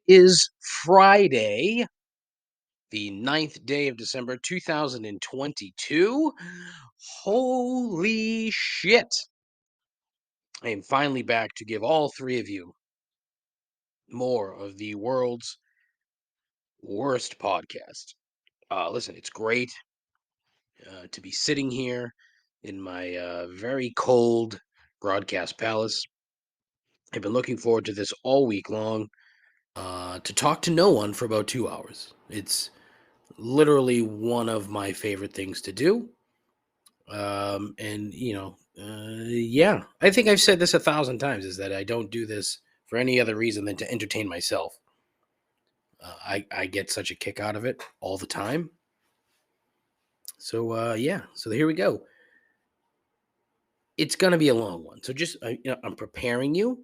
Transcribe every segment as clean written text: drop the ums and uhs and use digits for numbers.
is Friday, the 9th day of December, 2022. Holy shit. I am finally back to give all three of you more of the world's worst podcast. Listen, it's great to be sitting here in my very cold broadcast palace. I've been looking forward to this all week long to talk to no one for about 2 hours. It's literally one of my favorite things to do. Yeah, I think I've said this 1,000 times, is that I don't do this for any other reason than to entertain myself. I get such a kick out of it all the time. So here we go. It's going to be a long one. So just, I'm preparing you.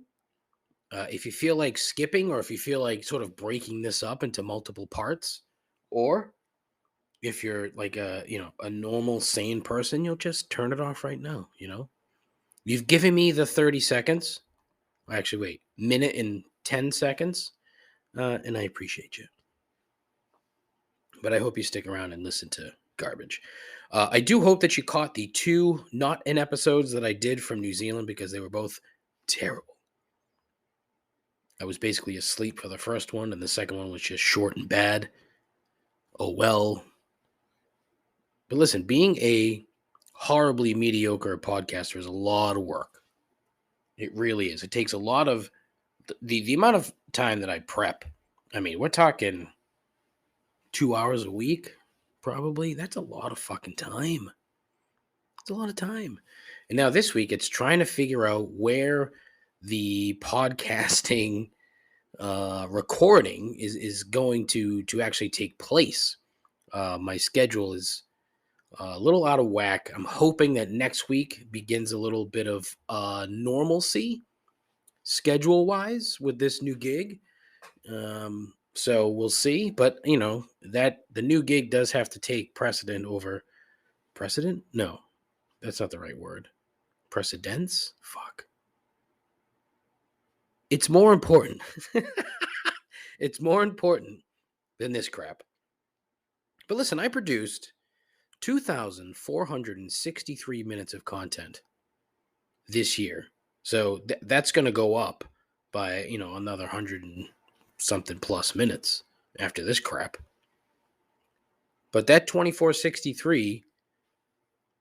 If you feel like skipping, or if you feel like sort of breaking this up into multiple parts, or if you're like a normal sane person, you'll just turn it off right now. You've given me the 30 seconds. Actually, wait, minute and 10 seconds. And I appreciate you. But I hope you stick around and listen to garbage. I do hope that you caught the two not in episodes that I did from New Zealand, because they were both terrible. I was basically asleep for the first one, and the second one was just short and bad. Oh, well. But listen, being a horribly mediocre podcaster is a lot of work. It really is. It takes a lot of the amount of time that I prep. I mean, we're talking 2 hours a week, probably. That's a lot of fucking time. It's a lot of time. And now this week, it's trying to figure out where the podcasting recording is going to actually take place. My schedule is a little out of whack. I'm hoping that next week begins a little bit of normalcy schedule-wise with this new gig. So we'll see. But, that the new gig does have to take precedent over... Precedent? No, that's not the right word. Precedence? Fuck. It's more important. It's more important than this crap. But listen, I produced 2,463 minutes of content this year. So that's going to go up by, another 100 and something plus minutes after this crap. But that 2,463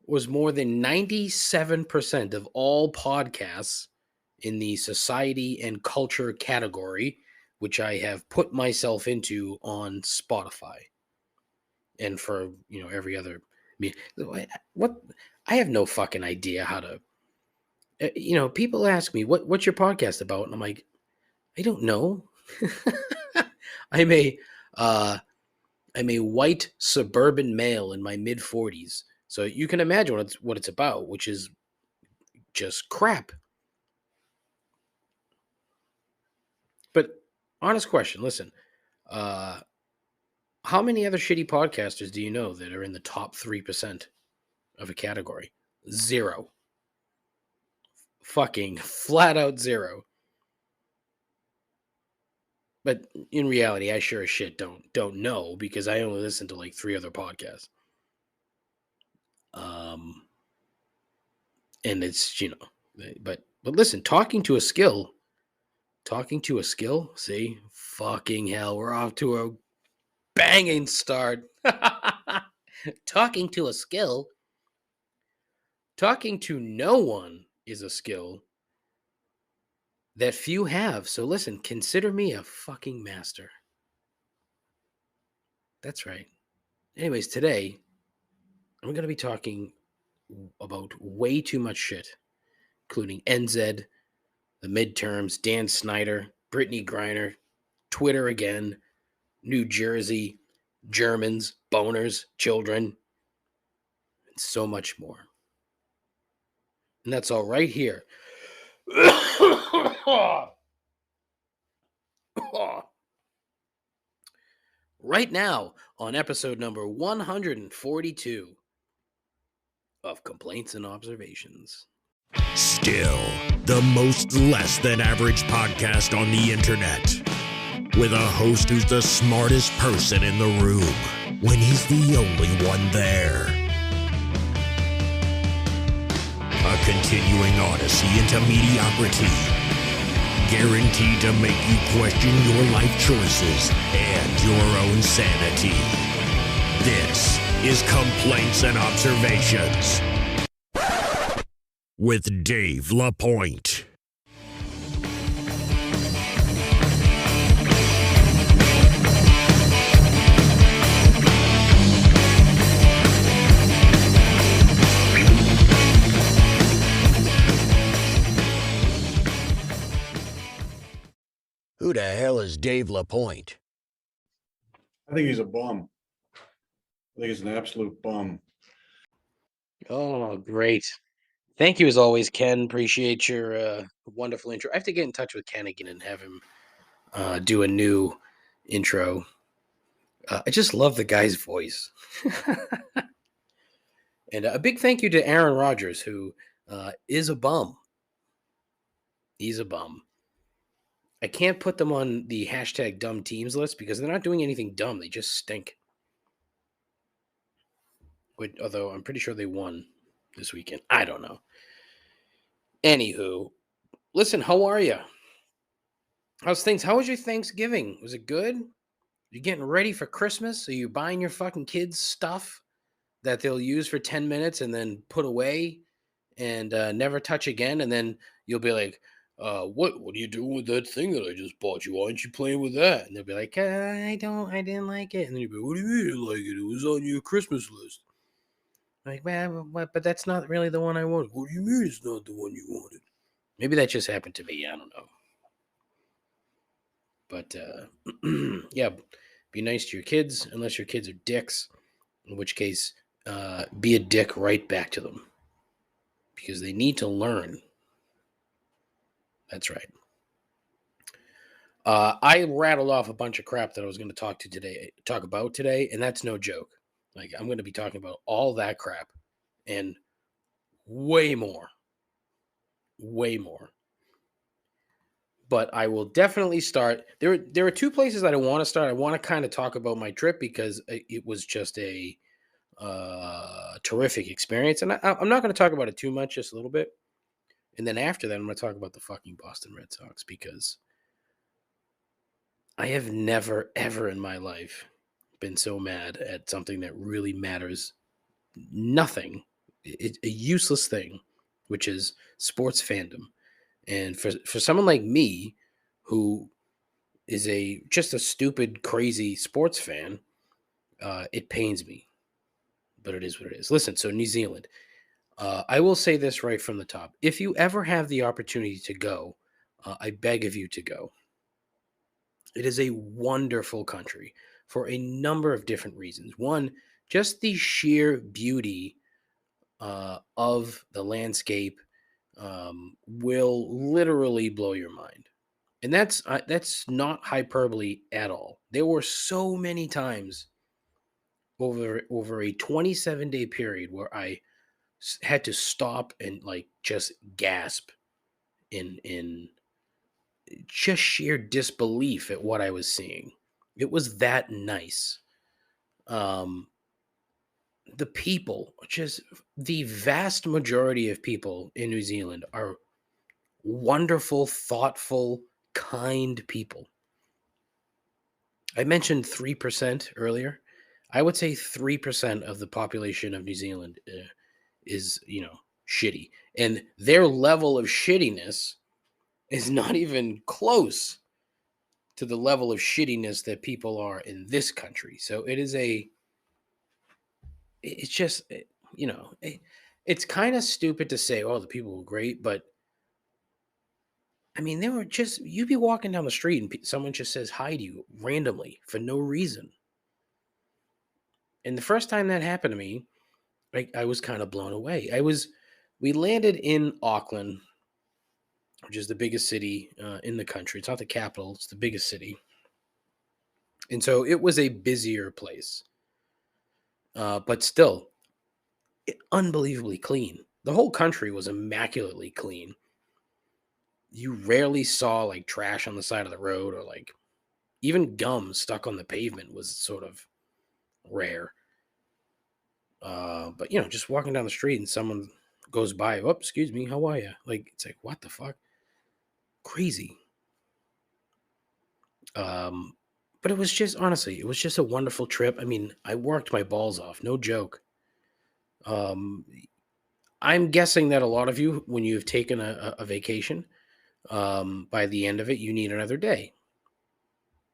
was more than 97% of all podcasts in the society and culture category, which I have put myself into on Spotify. And for, every other... what? I have no fucking idea how to... people ask me, what's your podcast about? And I'm like, I don't know. I'm a white suburban male in my mid-40s. So you can imagine what it's about, which is just crap. But honest question, listen. How many other shitty podcasters do you know that are in the top 3% of a category? Zero. Fucking flat out zero. But in reality, I sure as shit don't know, because I only listen to like 3 other podcasts. And it's, but listen, talking to a skill, see, fucking hell, we're off to a banging start. Talking to a skill. Talking to no one is a skill that few have. So listen, consider me a fucking master. That's right. Anyways, today, I'm going to be talking about way too much shit, including NZ, the midterms, Dan Snyder, Brittany Griner, Twitter again, New Jersey, Germans, boners, children, and so much more. And that's all right here. Right now on episode number 142 of Complaints and Observations. Still, the most less than average podcast on the internet. with a host who's the smartest person in the room when he's the only one there. A continuing odyssey into mediocrity, guaranteed to make you question your life choices and your own sanity. This is Complaints and Observations with Dave LaPointe. Who the hell is Dave LaPointe? I think he's a bum. I think he's an absolute bum. Oh, great. Thank you as always, Ken. Appreciate your wonderful intro. I have to get in touch with Ken again and have him do a new intro. I just love the guy's voice. And a big thank you to Aaron Rodgers, who is a bum. He's a bum. I can't put them on the hashtag dumb teams list because they're not doing anything dumb. They just stink. Although I'm pretty sure they won this weekend. I don't know. Anywho, listen, how are you? How's things? How was your Thanksgiving? Was it good? You getting ready for Christmas? Are you buying your fucking kids stuff that they'll use for 10 minutes and then put away and never touch again? And then you'll be like, what are you doing with that thing that I just bought you? Why aren't you playing with that? And they'll be like, I didn't like it. And then you'll be, what do you mean you didn't like it? It was on your Christmas list. Like, man, but that's not really the one I wanted. What do you mean it's not the one you wanted? Maybe that just happened to me. I don't know. But yeah, be nice to your kids, unless your kids are dicks, in which case be a dick right back to them because they need to learn. That's right. I rattled off a bunch of crap that I was going to talk about today, and that's no joke. Like, I'm going to be talking about all that crap and way more. But I will definitely start. There are two places that I want to start. I want to kind of talk about my trip because it was just a terrific experience. And I'm not going to talk about it too much, just a little bit. And then after that, I'm going to talk about the fucking Boston Red Sox because I have never, ever in my life been so mad at something that really matters nothing. It's a useless thing, which is sports fandom. And for someone like me, who is just a stupid, crazy sports fan, it pains me. But it is what it is. Listen, so New Zealand. I will say this right from the top. If you ever have the opportunity to go, I beg of you to go. It is a wonderful country for a number of different reasons. One, just the sheer beauty of the landscape will literally blow your mind. And that's not hyperbole at all. There were so many times over a 27-day period where I had to stop and like just gasp in just sheer disbelief at what I was seeing. It was that nice. The people, just the vast majority of people in New Zealand are wonderful, thoughtful, kind people. I mentioned 3% earlier. I would say 3% of the population of New Zealand is, shitty. And their level of shittiness is not even close to the level of shittiness that people are in this country. So it's just, it's kind of stupid to say, oh, the people were great, but I mean, they were just, you'd be walking down the street and someone just says hi to you randomly for no reason. And the first time that happened to me, I was kind of blown away. We landed in Auckland, which is the biggest city in the country. It's not the capital, it's the biggest city. And so it was a busier place. But still, unbelievably clean. The whole country was immaculately clean. You rarely saw like trash on the side of the road or like Even gum stuck on the pavement was sort of rare. But just walking down the street and someone goes by, oh, excuse me, how are you? Like, it's like, what the fuck? Crazy. Um, but it was just, honestly, it was just a wonderful trip. I mean, I worked my balls off, no joke. Um, I'm guessing that a lot of you, when you've taken a vacation, by the end of it, you need another day.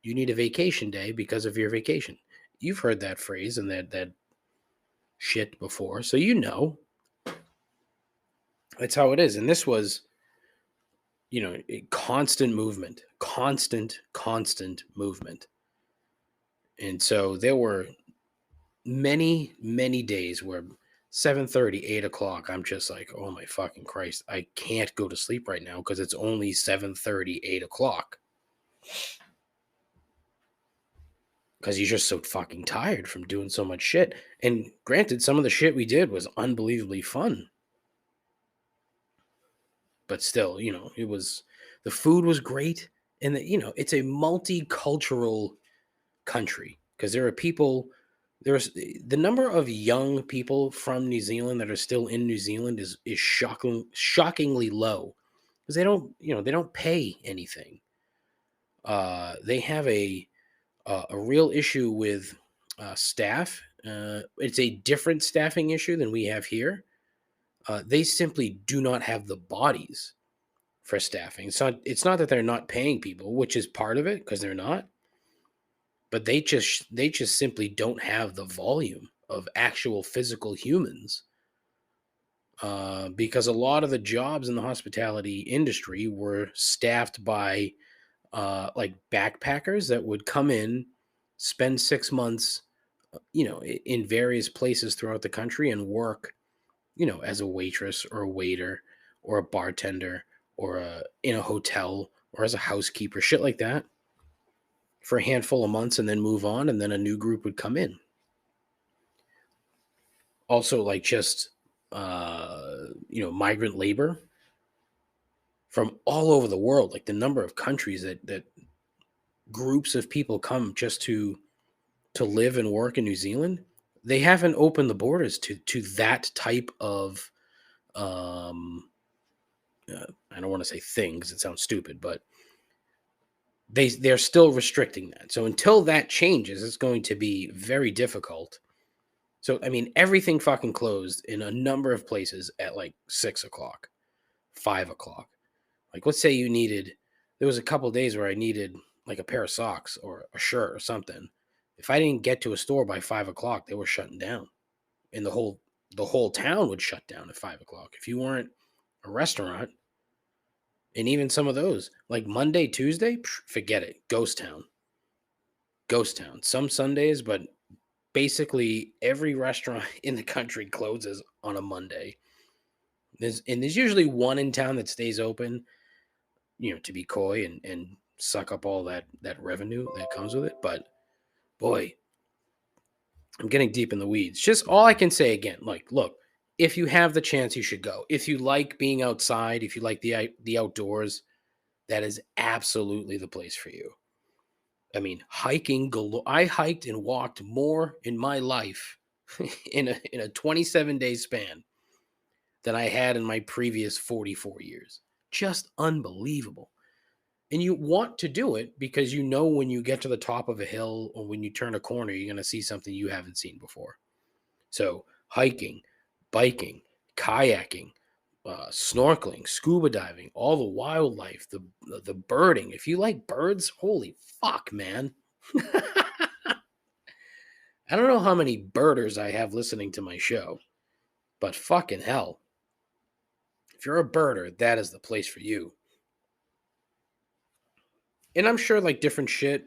You need a vacation day because of your vacation. You've heard that phrase and that shit before, so that's how it is. And this was, a constant movement, constant movement. And so there were many, many days where 7:30, 8 o'clock, I'm just like, oh my fucking Christ, I can't go to sleep right now because it's only 7:30, 8 o'clock. Because you're just so fucking tired from doing so much shit. And granted, some of the shit we did was unbelievably fun. But still, the food was great. And it's a multicultural country because there's the number of young people from New Zealand that are still in New Zealand is shockingly low because they don't pay anything. They have a real issue with staff. It's a different staffing issue than we have here. They simply do not have the bodies for staffing. It's not that they're not paying people, which is part of it because they're not, but they just simply don't have the volume of actual physical humans. Because a lot of the jobs in the hospitality industry were staffed by like backpackers that would come in, spend 6 months, in various places throughout the country and work, as a waitress or a waiter or a bartender or in a hotel or as a housekeeper, shit like that, for a handful of months and then move on, and then a new group would come in. Also, like just migrant labor from all over the world, like the number of countries that groups of people come just to live and work in New Zealand. They haven't opened the borders to that type of I don't want to say things, it sounds stupid, but they're still restricting that. So until that changes, it's going to be very difficult. So I mean, everything fucking closed in a number of places at like 6 o'clock, 5 o'clock. Like, let's say there was a couple days where I needed like a pair of socks or a shirt or something. If I didn't get to a store by 5 o'clock, they were shutting down, and the whole town would shut down at 5 o'clock. If you weren't a restaurant, and even some of those, like Monday, Tuesday, forget it, ghost town. Some Sundays, but basically every restaurant in the country closes on a Monday. There's usually one in town that stays open, to be coy and suck up all that revenue that comes with it. But boy, I'm getting deep in the weeds. Just all I can say again, like, look, if you have the chance, you should go. If you like being outside, if you like the outdoors, that is absolutely the place for you. I mean, hiking galore. I hiked and walked more in my life in a 27-day span than I had in my previous 44 years. Just unbelievable. And you want to do it because when you get to the top of a hill or when you turn a corner, you're going to see something you haven't seen before. So hiking, biking, kayaking, snorkeling, scuba diving, all the wildlife, the birding. If you like birds, holy fuck, man. I don't know how many birders I have listening to my show, but fucking hell. If you're a birder, that is the place for you. And I'm sure like different shit,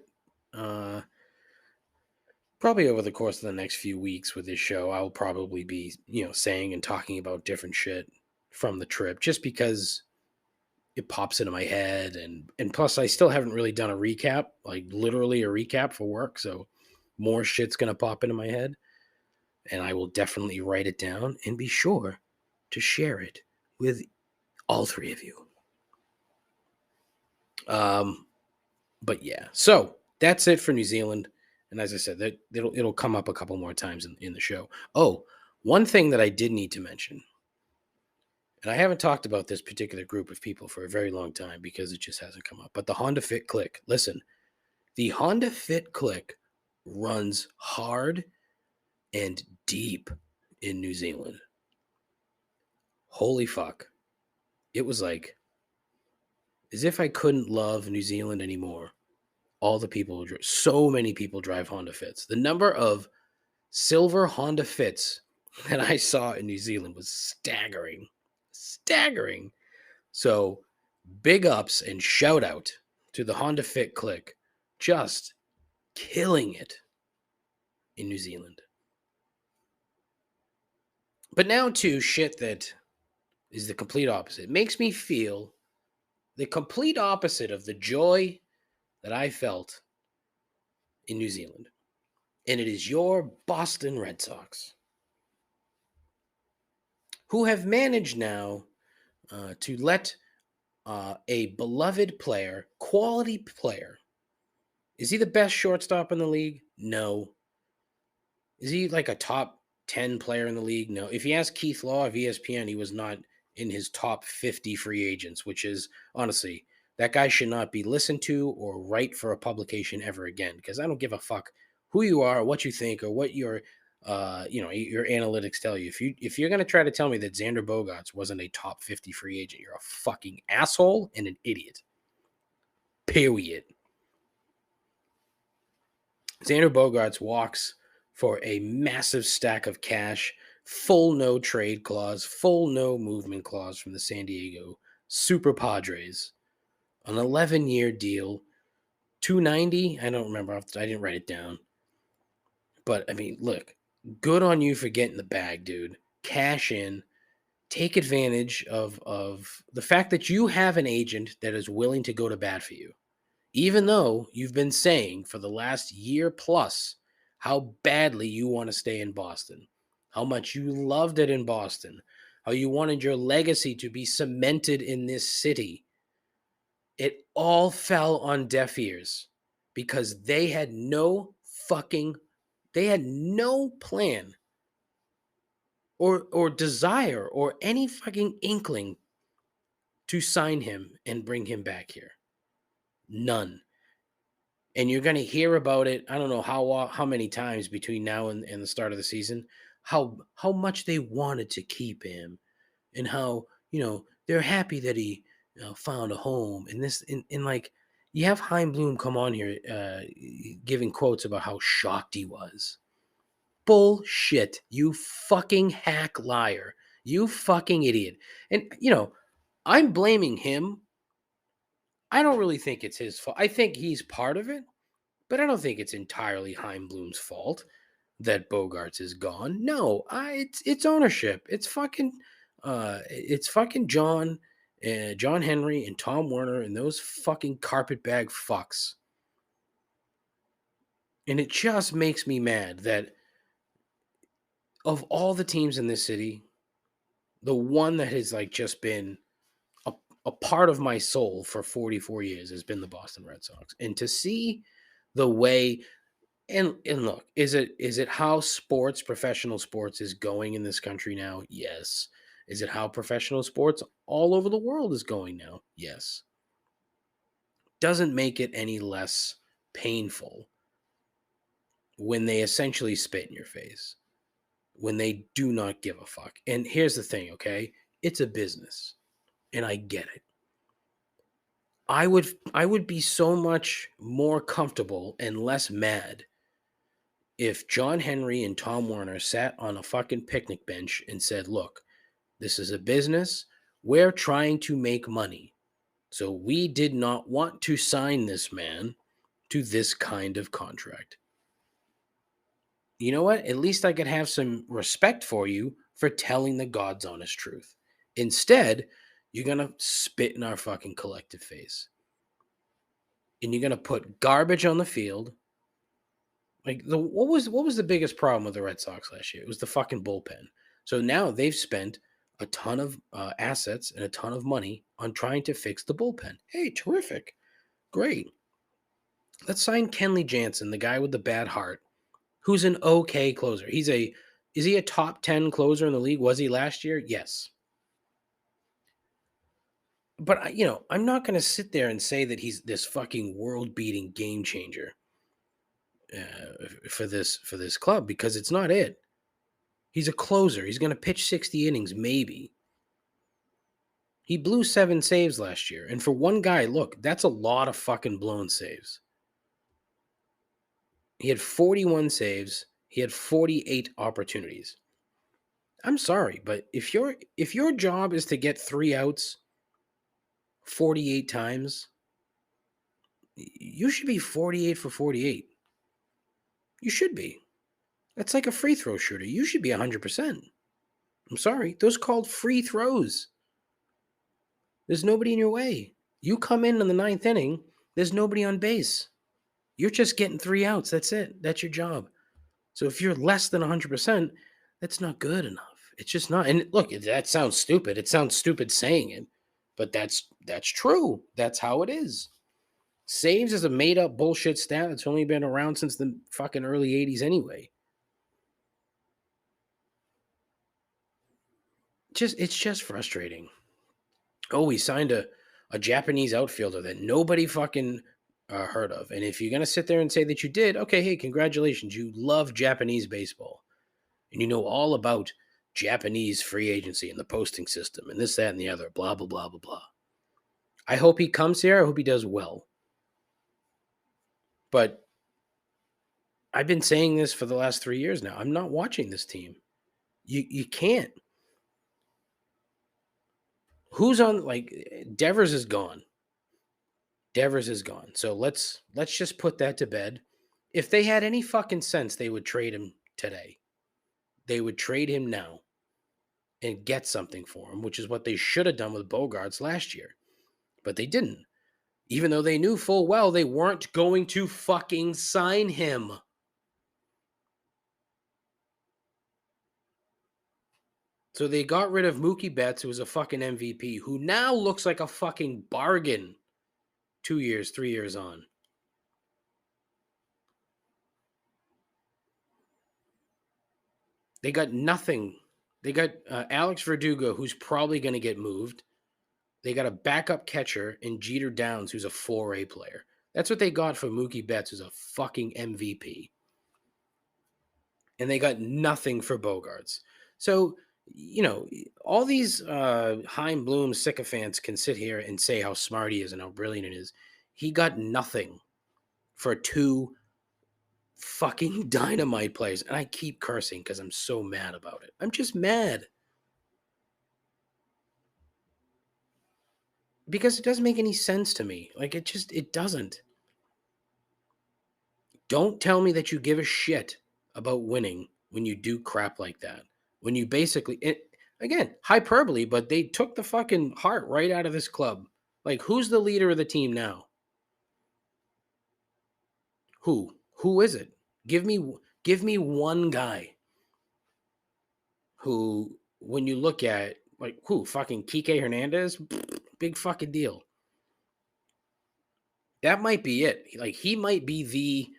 probably over the course of the next few weeks with this show, I'll probably be, saying and talking about different shit from the trip just because it pops into my head. And plus I still haven't really done a recap, like literally a recap for work. So more shit's going to pop into my head, and I will definitely write it down and be sure to share it with all three of you. But yeah, so that's it for New Zealand. And as I said, that it'll come up a couple more times in the show. Oh, one thing that I did need to mention, and I haven't talked about this particular group of people for a very long time because it just hasn't come up. But the Honda Fit Click. Listen, the Honda Fit Click runs hard and deep in New Zealand. Holy fuck. It was like as if I couldn't love New Zealand anymore. All the people, so many people drive Honda Fits. The number of silver Honda Fits that I saw in New Zealand was staggering. Staggering. So big ups and shout out to the Honda Fit Click. Just killing it in New Zealand. But now to shit that is the complete opposite. It makes me feel the complete opposite of the joy that I felt in New Zealand. And it is your Boston Red Sox, who have managed now to let a beloved player, quality player, is he the best shortstop in the league? No. Is he like a top 10 player in the league? No. If you ask Keith Law of ESPN, he was not in his top 50 free agents, which is honestly, that guy should not be listened to or write for a publication ever again, because I don't give a fuck who you are, what you think, or what your your analytics tell you. If you're gonna try to tell me that Xander Bogaerts wasn't a top 50 free agent, you're a fucking asshole and an idiot. Period. Xander Bogaerts walks for a massive stack of cash, full no trade clause, full no movement clause from the San Diego Super Padres. An 11-year deal, 290. I don't remember. I didn't write it down. But I mean, look, good on you for getting the bag, dude. Cash in. Take advantage of the fact that you have an agent that is willing to go to bat for you. Even though you've been saying for the last year plus how badly you want to stay in Boston, how much you loved it in Boston, how you wanted your legacy to be cemented in this city. It all fell on deaf ears because they had no plan or desire or any fucking inkling to sign him and bring him back here. None. And you're going to hear about it. I don't know how many times between now and the start of the season, how much they wanted to keep him and how, they're happy that he found a home and this and like you have Heim Bloom come on here giving quotes about how shocked he was. Bullshit. You fucking hack liar. You fucking idiot. And, I'm blaming him. I don't really think it's his fault. I think he's part of it, but I don't think it's entirely Heim Bloom's fault that Bogaerts is gone. No, it's ownership. It's fucking John Henry and Tom Werner and those fucking carpetbag fucks. And it just makes me mad that of all the teams in this city, the one that has like just been a part of my soul for 44 years has been the Boston Red Sox. And to see the way and look, is it how professional sports is going in this country now? Yes. Is it how professional sports all over the world is going now? Yes. Doesn't make it any less painful when they essentially spit in your face, when they do not give a fuck. And here's the thing, okay? It's a business, and I get it. I would be so much more comfortable and less mad if John Henry and Tom Werner sat on a fucking picnic bench and said, look, this is a business. We're trying to make money. So we did not want to sign this man to this kind of contract. You know what? At least I could have some respect for you for telling the God's honest truth. Instead, you're going to spit in our fucking collective face. And you're going to put garbage on the field. Like what was the biggest problem with the Red Sox last year? It was the fucking bullpen. So now they've spent a ton of assets and a ton of money on trying to fix the bullpen. Hey, terrific. Great. Let's sign Kenley Jansen, the guy with the bad heart, who's an okay closer. Is he a top 10 closer in the league? Was he last year? Yes. But I'm not going to sit there and say that he's this fucking world-beating game changer for this club, because it's not it. He's a closer. He's going to pitch 60 innings, maybe. He blew 7 saves last year. And for one guy, look, that's a lot of fucking blown saves. He had 41 saves. He had 48 opportunities. I'm sorry, but if your job is to get 3 outs 48 times, you should be 48 for 48. You should be. That's like a free throw shooter. You should be 100%. I'm sorry. Those called free throws. There's nobody in your way. You come in the 9th inning, there's nobody on base. You're just getting 3 outs. That's it. That's your job. So if you're less than 100%, that's not good enough. It's just not. And look, that sounds stupid. It sounds stupid saying it, but that's true. That's how it is. Saves is a made up bullshit stat that's only been around since the fucking early 80s anyway. It's just frustrating. Oh, we signed a Japanese outfielder that nobody fucking heard of. And if you're going to sit there and say that you did, okay, hey, congratulations. You love Japanese baseball. And you know all about Japanese free agency and the posting system and this, that, and the other, blah, blah, blah, blah, blah. I hope he comes here. I hope he does well. But I've been saying this for the last 3 years now. I'm not watching this team. You can't. Who's on, like, Devers is gone. Devers is gone. So let's just put that to bed. If they had any fucking sense, they would trade him today. They would trade him now and get something for him, which is what they should have done with Bogarts last year. But they didn't. Even though they knew full well they weren't going to fucking sign him. So they got rid of Mookie Betts, who was a fucking MVP, who now looks like a fucking bargain 2 years, 3 years on. They got nothing. They got Alex Verdugo, who's probably going to get moved. They got a backup catcher in Jeter Downs, who's a 4A player. That's what they got for Mookie Betts, who's a fucking MVP. And they got nothing for Bogarts. So, all these Heim Bloom sycophants can sit here and say how smart he is and how brilliant it is. He got nothing for 2 fucking dynamite players. And I keep cursing because I'm so mad about it. I'm just mad. Because it doesn't make any sense to me. Like, it doesn't. Don't tell me that you give a shit about winning when you do crap like that. When you basically, again, hyperbole, but they took the fucking heart right out of this club. Like, who's the leader of the team now? Who? Who is it? Give me one guy who, when you look at, like, who? Fucking Kike Hernandez? Big fucking deal. That might be it. Like, he might be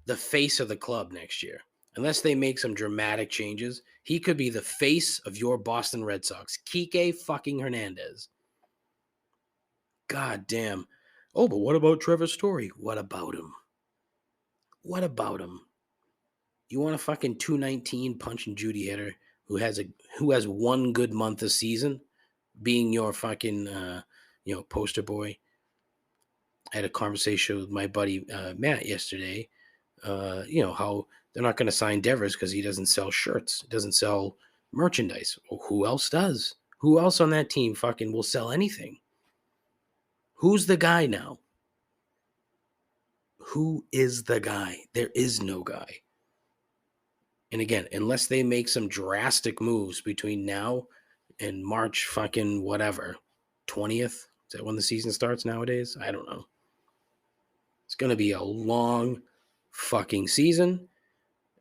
the face of the club next year. Unless they make some dramatic changes, he could be the face of your Boston Red Sox. Kike fucking Hernandez. God damn. Oh, but what about Trevor Story? What about him? What about him? You want a fucking 219 punch and Judy hitter who has one good month a season, being your fucking poster boy? I had a conversation with my buddy Matt yesterday. How they're not going to sign Devers because he doesn't sell shirts, doesn't sell merchandise. Well, who else does? Who else on that team fucking will sell anything? Who's the guy now? Who is the guy? There is no guy. And again, unless they make some drastic moves between now and March fucking whatever, 20th, is that when the season starts nowadays? I don't know. It's going to be a long fucking season.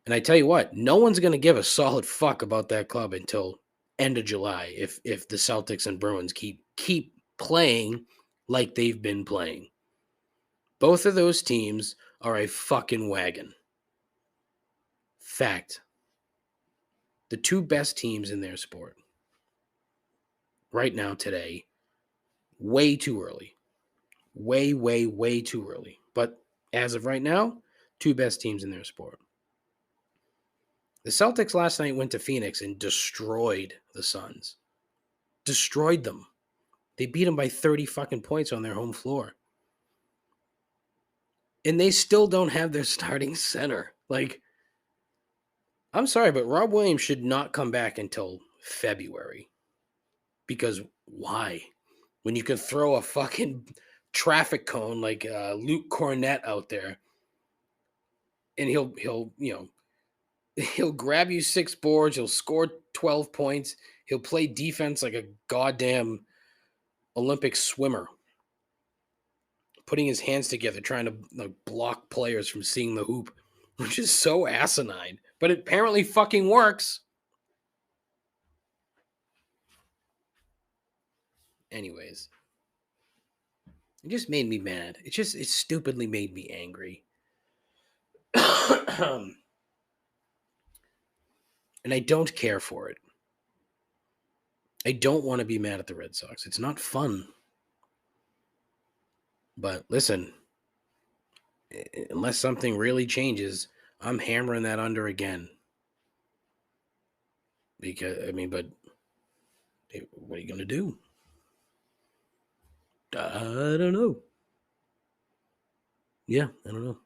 And I tell you what, no one's going to give a solid fuck about that club until end of July if the Celtics and Bruins keep playing like they've been playing. Both of those teams are a fucking wagon. Fact. The two best teams in their sport right now today, way too early. Way, way, way too early. But as of right now, two best teams in their sport. The Celtics last night went to Phoenix and destroyed the Suns. Destroyed them. They beat them by 30 fucking points on their home floor. And they still don't have their starting center. Like, I'm sorry, but Rob Williams should not come back until February. Because why? When you can throw a fucking traffic cone like Luke Cornett out there, and he'll grab you 6 boards, he'll score 12 points, he'll play defense like a goddamn Olympic swimmer, putting his hands together, trying to block players from seeing the hoop, which is so asinine. But it apparently fucking works. Anyways, it just made me mad. It stupidly made me angry. And I don't care for it. I don't want to be mad at the Red Sox. It's not fun. But listen, unless something really changes, I'm hammering that under again. Because, but what are you going to do? I don't know. Yeah, I don't know.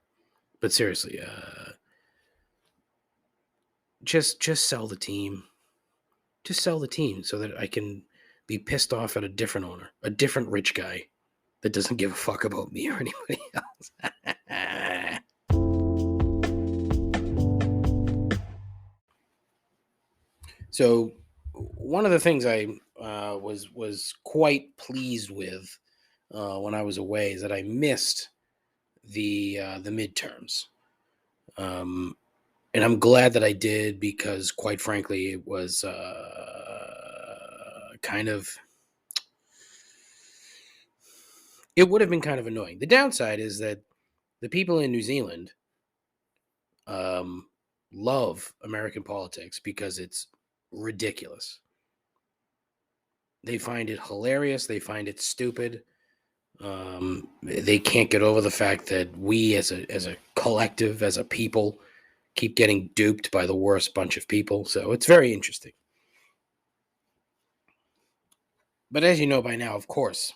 But seriously, just sell the team. Just sell the team so that I can be pissed off at a different owner, a different rich guy that doesn't give a fuck about me or anybody else. So one of the things I was quite pleased with when I was away is that I missed the midterms. And I'm glad that I did because, quite frankly, it was it would have been kind of annoying. The downside is that the people in New Zealand love American politics because it's ridiculous. They find it hilarious. They find it stupid. They can't get over the fact that we as a collective, as a people, keep getting duped by the worst bunch of people. So it's very interesting. But as you know by now, of course,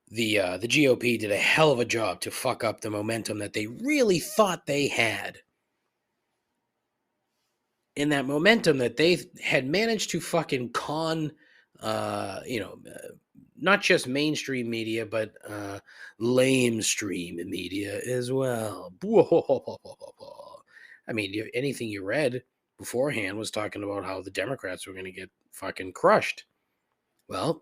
the GOP did a hell of a job to fuck up the momentum that they really thought they had. And that momentum that they had managed to fucking con, not just mainstream media, but lamestream media as well. I mean, anything you read beforehand was talking about how the Democrats were going to get fucking crushed. Well,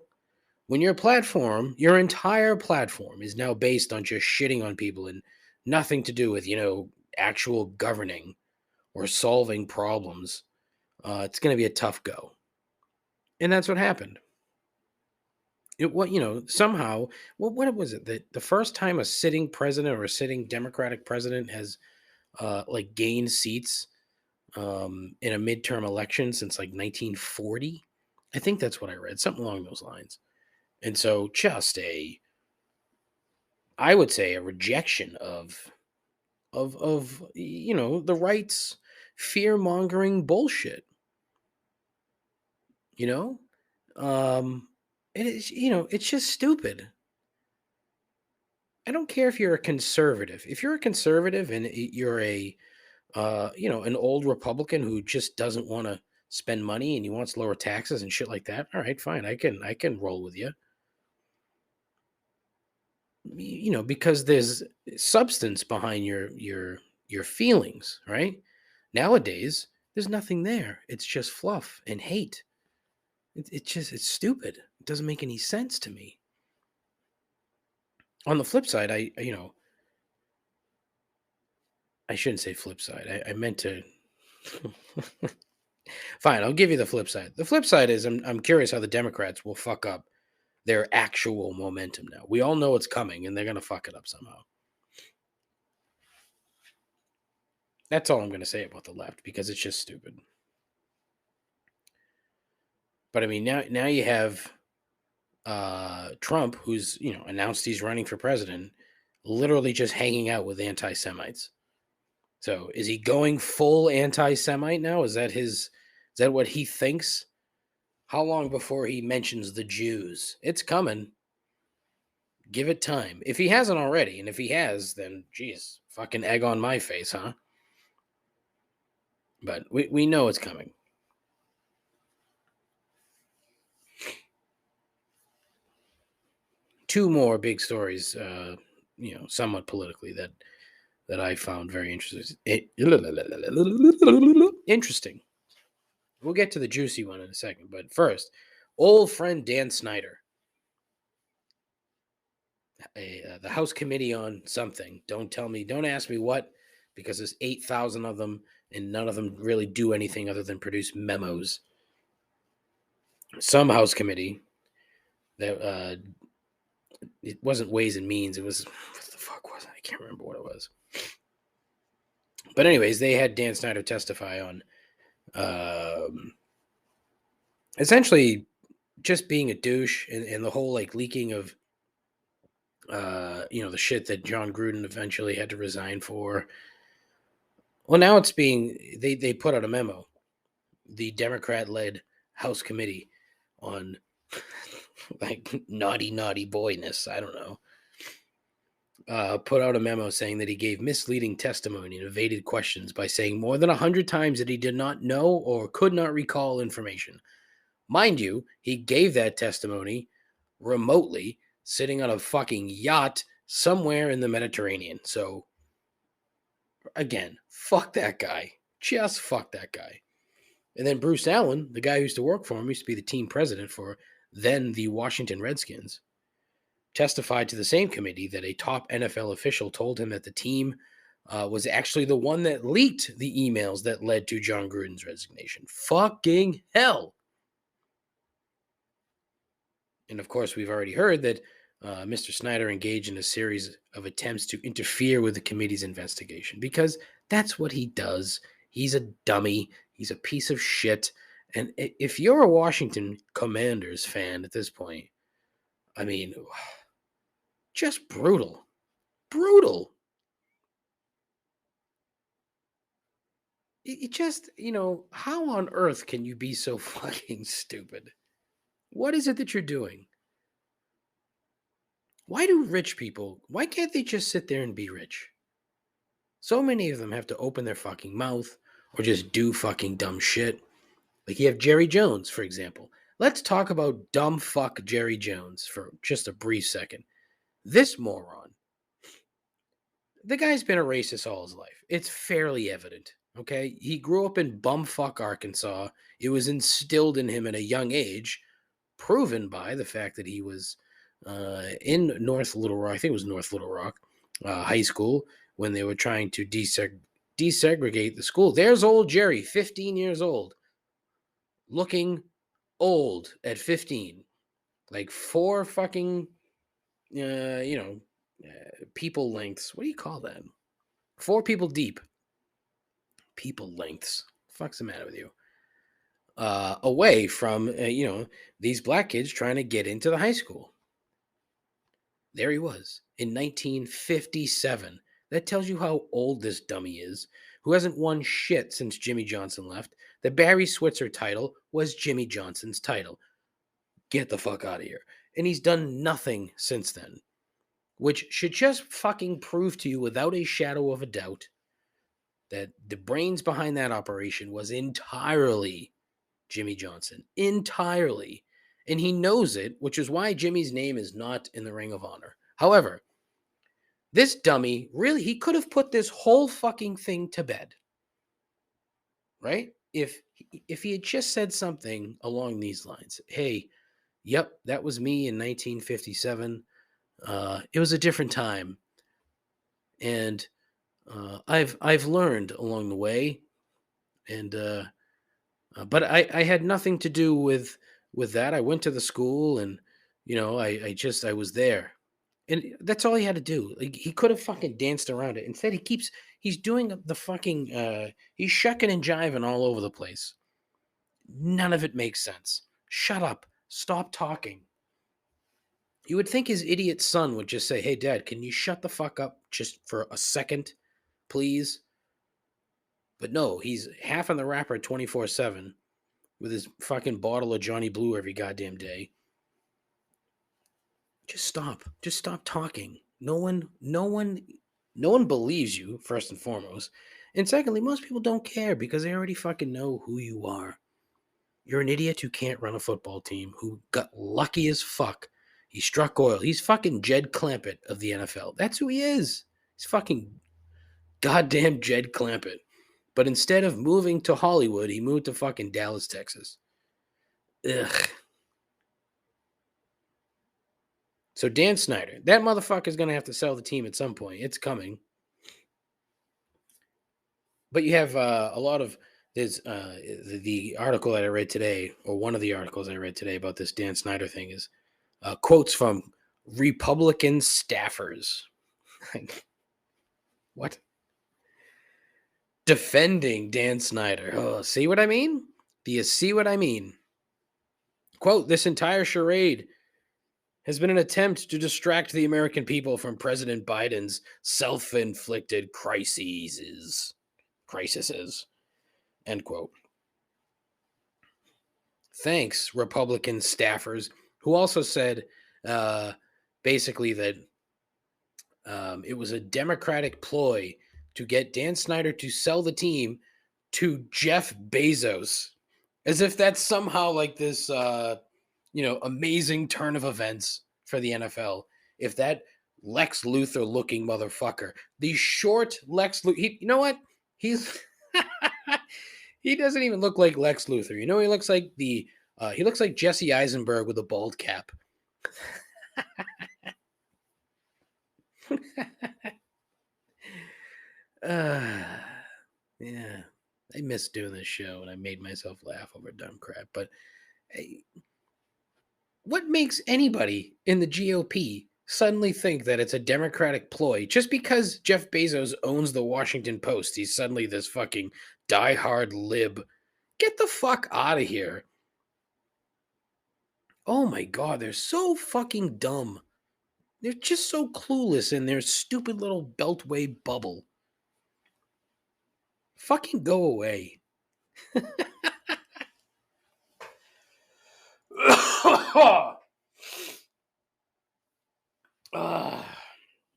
when your platform, your entire platform is now based on just shitting on people and nothing to do with, actual governing or solving problems, it's going to be a tough go. And that's what happened. Somehow, what was it that the first time a sitting president or a sitting Democratic president has gained seats in a midterm election since like 1940? I think that's what I read, something along those lines. And so I would say a rejection of the right's fear-mongering bullshit. It is, it's just stupid. I don't care if you're a conservative. If you're a conservative and you're an old Republican who just doesn't want to spend money and he wants lower taxes and shit like that, all right, fine. I can roll with you. Because there's substance behind your feelings, right? Nowadays, there's nothing there. It's just fluff and hate. It's stupid. It doesn't make any sense to me. On the flip side, I shouldn't say flip side. I meant to. Fine, I'll give you the flip side. The flip side is I'm curious how the Democrats will fuck up their actual momentum now. We all know it's coming, and they're going to fuck it up somehow. That's all I'm going to say about the left because it's just stupid. But I mean, now you have Trump, who's announced he's running for president, literally just hanging out with anti-Semites. So is he going full anti-Semite now? Is that what he thinks? How long before he mentions the Jews? It's coming. Give it time. If he hasn't already, and if he has, then geez, fucking egg on my face, huh? But we know it's coming. Two more big stories, somewhat politically that I found very interesting. Interesting. We'll get to the juicy one in a second, but first, old friend Dan Snyder, the House Committee on something. Don't ask me what, because there's 8,000 of them, and none of them really do anything other than produce memos. Some House Committee that it wasn't Ways and Means. It was, what the fuck was it? I can't remember what it was. But anyways, they had Dan Snyder testify on essentially just being a douche and the whole like leaking of the shit that John Gruden eventually had to resign for. Well, now it's being they put out a memo, the Democrat-led House Committee on like naughty boyness. I don't know. Put out a memo saying that he gave misleading testimony and evaded questions by saying more than 100 times that he did not know or could not recall information. Mind you, he gave that testimony remotely, sitting on a fucking yacht somewhere in the Mediterranean. So, again, fuck that guy. Just fuck that guy. And then Bruce Allen, the guy who used to work for him, used to be the team president for then the Washington Redskins, testified to the same committee that a top NFL official told him that the team was actually the one that leaked the emails that led to John Gruden's resignation. Fucking hell. And of course, we've already heard that Mr. Snyder engaged in a series of attempts to interfere with the committee's investigation because that's what he does. He's a dummy. He's a piece of shit. And if you're a Washington Commanders fan at this point, I mean, just brutal. Brutal. It just, how on earth can you be so fucking stupid? What is it that you're doing? Why do rich people, why can't they just sit there and be rich? So many of them have to open their fucking mouth or just do fucking dumb shit. Like you have Jerry Jones, for example. Let's talk about dumb fuck Jerry Jones for just a brief second. This moron, the guy's been a racist all his life. It's fairly evident, okay? He grew up in bumfuck Arkansas. It was instilled in him at a young age, proven by the fact that he was in North Little Rock, I think it was North Little Rock High School, when they were trying to desegregate the school. There's old Jerry, 15 years old, looking old at 15, like 4 fucking, people lengths. What do you call that? 4 people deep. People lengths. Fuck's the matter with you? Away from, these black kids trying to get into the high school. There he was in 1957. That tells you how old this dummy is, who hasn't won shit since Jimmy Johnson left. The Barry Switzer title was Jimmy Johnson's title. Get the fuck out of here. And he's done nothing since then, which should just fucking prove to you without a shadow of a doubt that the brains behind that operation was entirely Jimmy Johnson. Entirely. And he knows it, which is why Jimmy's name is not in the Ring of Honor. However, this dummy, really, he could have put this whole fucking thing to bed. Right? If he had just said something along these lines. Hey, yep, that was me in 1957. It was a different time. And I've learned along the way. And but I had nothing to do with that. I went to the school and I was there. And that's all he had to do. Like, he could have fucking danced around it. Instead, he's doing the fucking he's shucking and jiving all over the place. None of it makes sense. Shut up. Stop talking. You would think his idiot son would just say, "Hey, Dad, can you shut the fuck up just for a second, please?" But no, he's half on the wrapper 24/7 with his fucking bottle of Johnny Blue every goddamn day. Just stop. Just stop talking. No one believes you, first and foremost. And secondly, most people don't care because they already fucking know who you are. You're an idiot who can't run a football team, who got lucky as fuck. He struck oil. He's fucking Jed Clampett of the NFL. That's who he is. He's fucking goddamn Jed Clampett. But instead of moving to Hollywood, he moved to fucking Dallas, Texas. Ugh. So Dan Snyder, that motherfucker's going to have to sell the team at some point. It's coming. But you have a lot of there's the article that I read today, or one of the articles I read today about this Dan Snyder thing is quotes from Republican staffers. What? Defending Dan Snyder. Oh, see what I mean? Do you see what I mean? Quote, this entire charade has been an attempt to distract the American people from President Biden's self-inflicted crises. End quote. Thanks, Republican staffers, who also said basically that it was a Democratic ploy to get Dan Snyder to sell the team to Jeff Bezos, as if that's somehow like this, amazing turn of events for the NFL. If that Lex Luthor looking motherfucker, the short Lex Luthor, you know what? He's he doesn't even look like Lex Luthor. You know, he looks like he looks like Jesse Eisenberg with a bald cap. Yeah, I miss doing this show, and I made myself laugh over dumb crap. But hey, what makes anybody in the GOP suddenly think that it's a Democratic ploy just because Jeff Bezos owns the Washington Post? He's suddenly this fucking diehard lib. Get the fuck out of here. Oh my God, they're so fucking dumb. They're just so clueless in their stupid little beltway bubble. Fucking go away.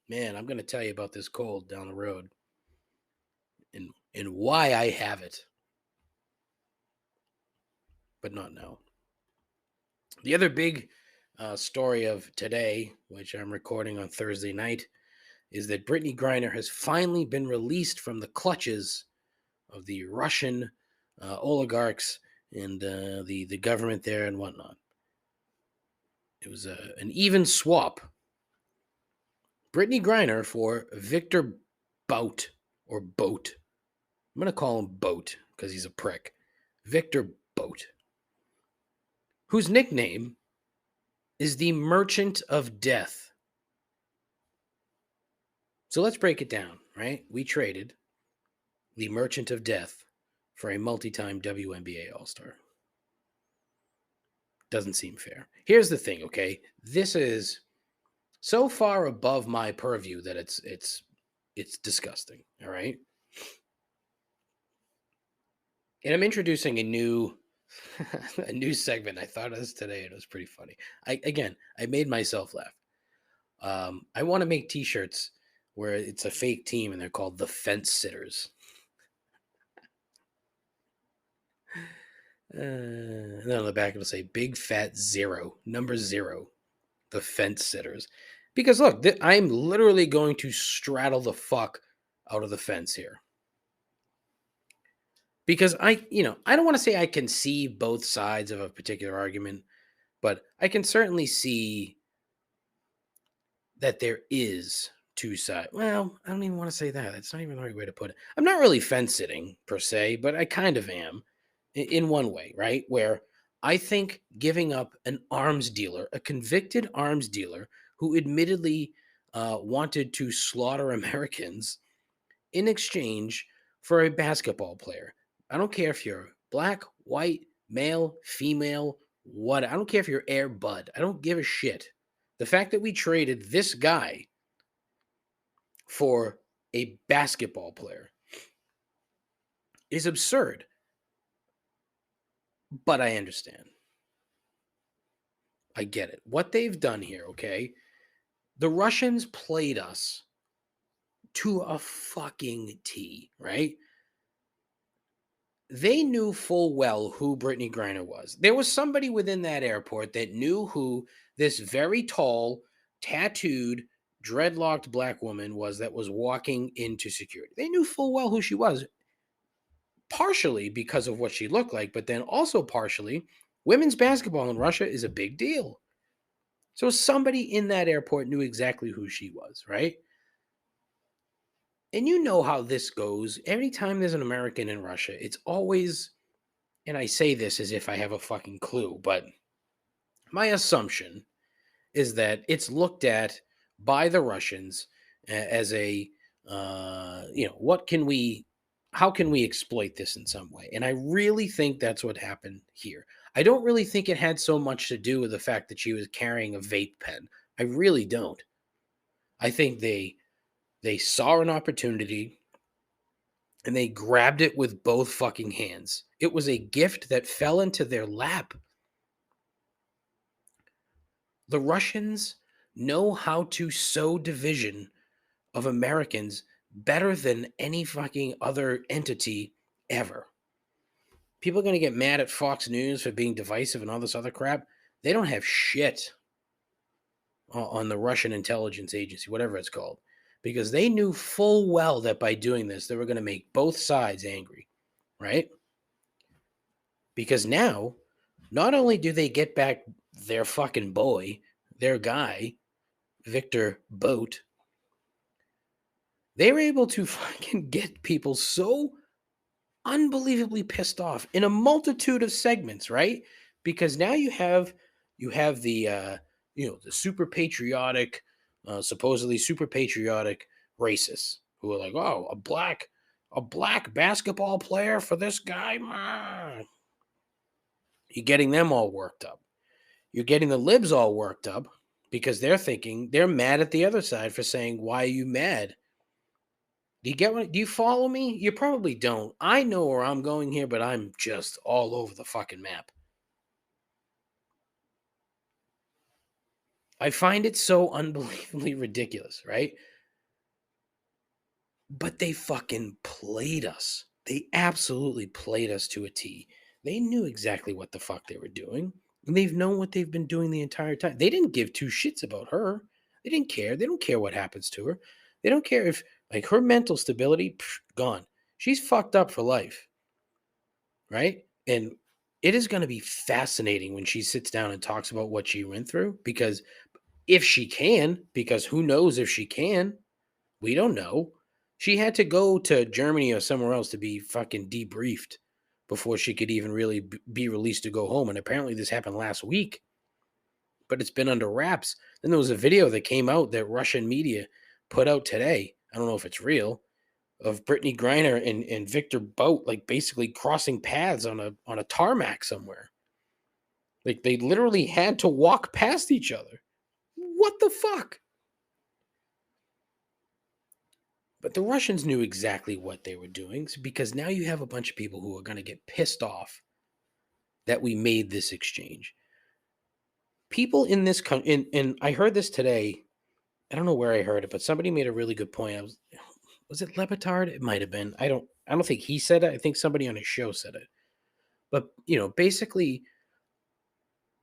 Man, I'm going to tell you about this cold down the road and why I have it. But not now. The other big story of today, which I'm recording on Thursday night, is that Brittany Griner has finally been released from the clutches of the Russian oligarchs and the government there and whatnot. It was an even swap. Brittany Griner for Victor Bout, or Boat. I'm going to call him Boat because he's a prick. Victor Boat, whose nickname is the Merchant of Death. So let's break it down, right? We traded the Merchant of Death for a multi-time WNBA All-Star. Doesn't seem fair. Here's the thing, okay? This is so far above my purview that it's disgusting, all right? And I'm introducing a new segment. I thought of this today. It was pretty funny. I made myself laugh. I want to make t-shirts where it's a fake team and they're called the Fence Sitters. And then on the back it'll say Big Fat Zero, number 0, the Fence Sitters. Because look, I'm literally going to straddle the fuck out of the fence here. Because I don't want to say I can see both sides of a particular argument, but I can certainly see that there is two sides. Well, I don't even want to say that. That's not even the right way to put it. I'm not really fence sitting per se, but I kind of am in one way, right? Where I think giving up an arms dealer, a convicted arms dealer who admittedly wanted to slaughter Americans in exchange for a basketball player. I don't care if you're black, white, male, female, what. I don't care if you're Air Bud. I don't give a shit. The fact that we traded this guy for a basketball player is absurd. But I understand. I get it. What they've done here, okay? The Russians played us to a fucking T, right? They knew full well who Brittany Griner was. There was somebody within that airport that knew who this very tall, tattooed, dreadlocked black woman was that was walking into security. They knew full well who she was, partially because of what she looked like, but then also partially, women's basketball in Russia is a big deal. So somebody in that airport knew exactly who she was, right? And you know how this goes. Every time there's an American in Russia, it's always, and I say this as if I have a fucking clue, but my assumption is that it's looked at by the Russians as a, what can we, how can we exploit this in some way? And I really think that's what happened here. I don't really think it had so much to do with the fact that she was carrying a vape pen. I really don't. I think they saw an opportunity and they grabbed it with both fucking hands. It was a gift that fell into their lap. The Russians know how to sow division of Americans better than any fucking other entity ever. People are going to get mad at Fox News for being divisive and all this other crap. They don't have shit on the Russian intelligence agency, whatever it's called, because they knew full well that by doing this, they were going to make both sides angry, right? Because now, not only do they get back their fucking boy, their guy, Victor Boat, they were able to fucking get people so unbelievably pissed off in a multitude of segments, right? Because now you have the the super patriotic, supposedly super patriotic racists who are like, oh, a black basketball player for this guy. You're getting them all worked up. You're getting the libs all worked up because they're thinking they're mad at the other side for saying, why are you mad? Do you follow me? You probably don't. I know where I'm going here, but I'm just all over the fucking map. I find it so unbelievably ridiculous, right? But they fucking played us. They absolutely played us to a T. They knew exactly what the fuck they were doing. And they've known what they've been doing the entire time. They didn't give two shits about her. They didn't care. They don't care what happens to her. They don't care if, like, her mental stability, gone. She's fucked up for life, right? And it is going to be fascinating when she sits down and talks about what she went through, because if she can, because who knows if she can, we don't know. She had to go to Germany or somewhere else to be fucking debriefed before she could even really be released to go home. And apparently this happened last week, but it's been under wraps. Then there was a video that came out that Russian media put out today. I don't know if it's real, of Brittany Griner and Victor Bout, like, basically crossing paths on a tarmac somewhere. Like, they literally had to walk past each other. What the fuck? But the Russians knew exactly what they were doing, because now you have a bunch of people who are going to get pissed off that we made this exchange. People in this country, and I heard this today. I don't know where I heard it, but somebody made a really good point. Was it Lebitard? It might have been. I don't think he said it. I think somebody on his show said it. But, basically,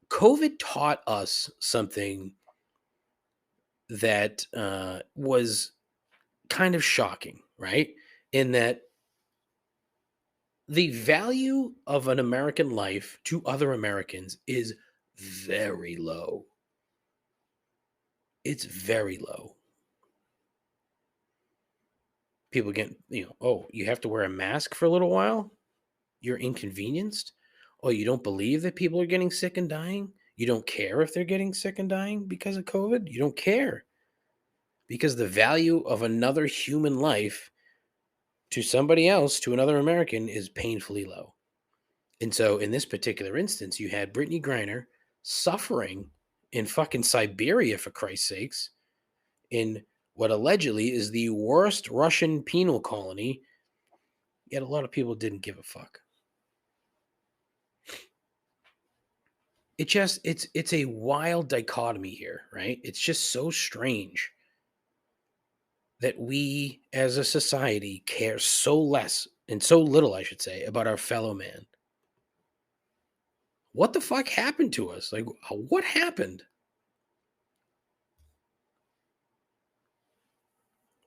COVID taught us something that was kind of shocking, right? In that the value of an American life to other Americans is very low. It's very low. People get, oh, you have to wear a mask for a little while? You're inconvenienced? Oh, you don't believe that people are getting sick and dying? You don't care if they're getting sick and dying because of COVID? You don't care. because the value of another human life to somebody else, to another American, is painfully low. And so in this particular instance, you had Brittany Griner suffering in fucking Siberia, for Christ's sakes, in what allegedly is the worst Russian penal colony, yet a lot of people didn't give a fuck. It's a wild dichotomy here, right? It's just so strange that we as a society care so less and so little, I should say, about our fellow man. What the fuck happened to us? Like, what happened?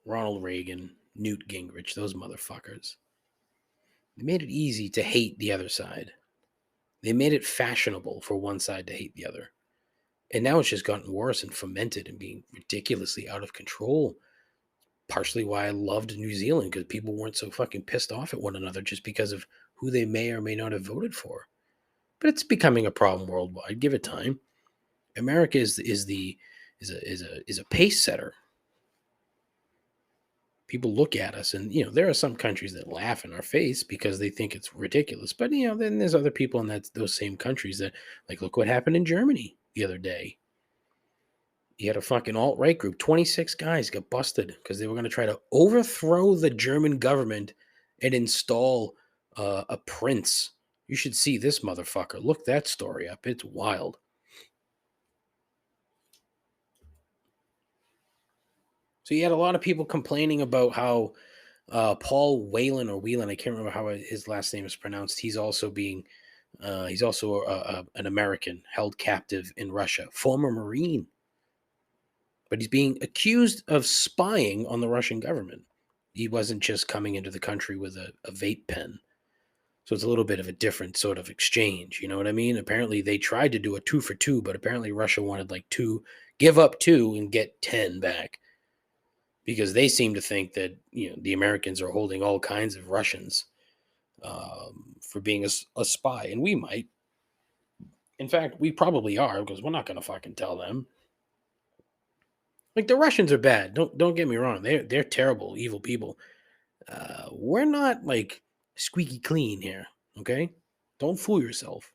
Ronald Reagan, Newt Gingrich, those motherfuckers. They made it easy to hate the other side. They made it fashionable for one side to hate the other. And now it's just gotten worse and fomented and being ridiculously out of control. Partially why I loved New Zealand, because people weren't so fucking pissed off at one another just because of who they may or may not have voted for. But it's becoming a problem worldwide. Give it time. America is a pace setter. People look at us, and there are some countries that laugh in our face because they think it's ridiculous. But then there's other people in those same countries that, like, look what happened in Germany the other day. You had a fucking alt-right group. 26 guys got busted because they were going to try to overthrow the German government and install a prince. You should see this motherfucker. Look that story up. It's wild. So you had a lot of people complaining about how Paul Whelan or Whelan, I can't remember how his last name is pronounced. He's also an American held captive in Russia, former Marine. But he's being accused of spying on the Russian government. He wasn't just coming into the country with a vape pen. So it's a little bit of a different sort of exchange. You know what I mean? Apparently they tried to do a 2 for 2, but apparently Russia wanted like 2, give up 2 and get 10 back. Because they seem to think that, the Americans are holding all kinds of Russians for being a spy. And we might. In fact, we probably are, because we're not going to fucking tell them. Like, the Russians are bad. Don't get me wrong. They're terrible, evil people. We're not like squeaky clean here, okay? Don't fool yourself.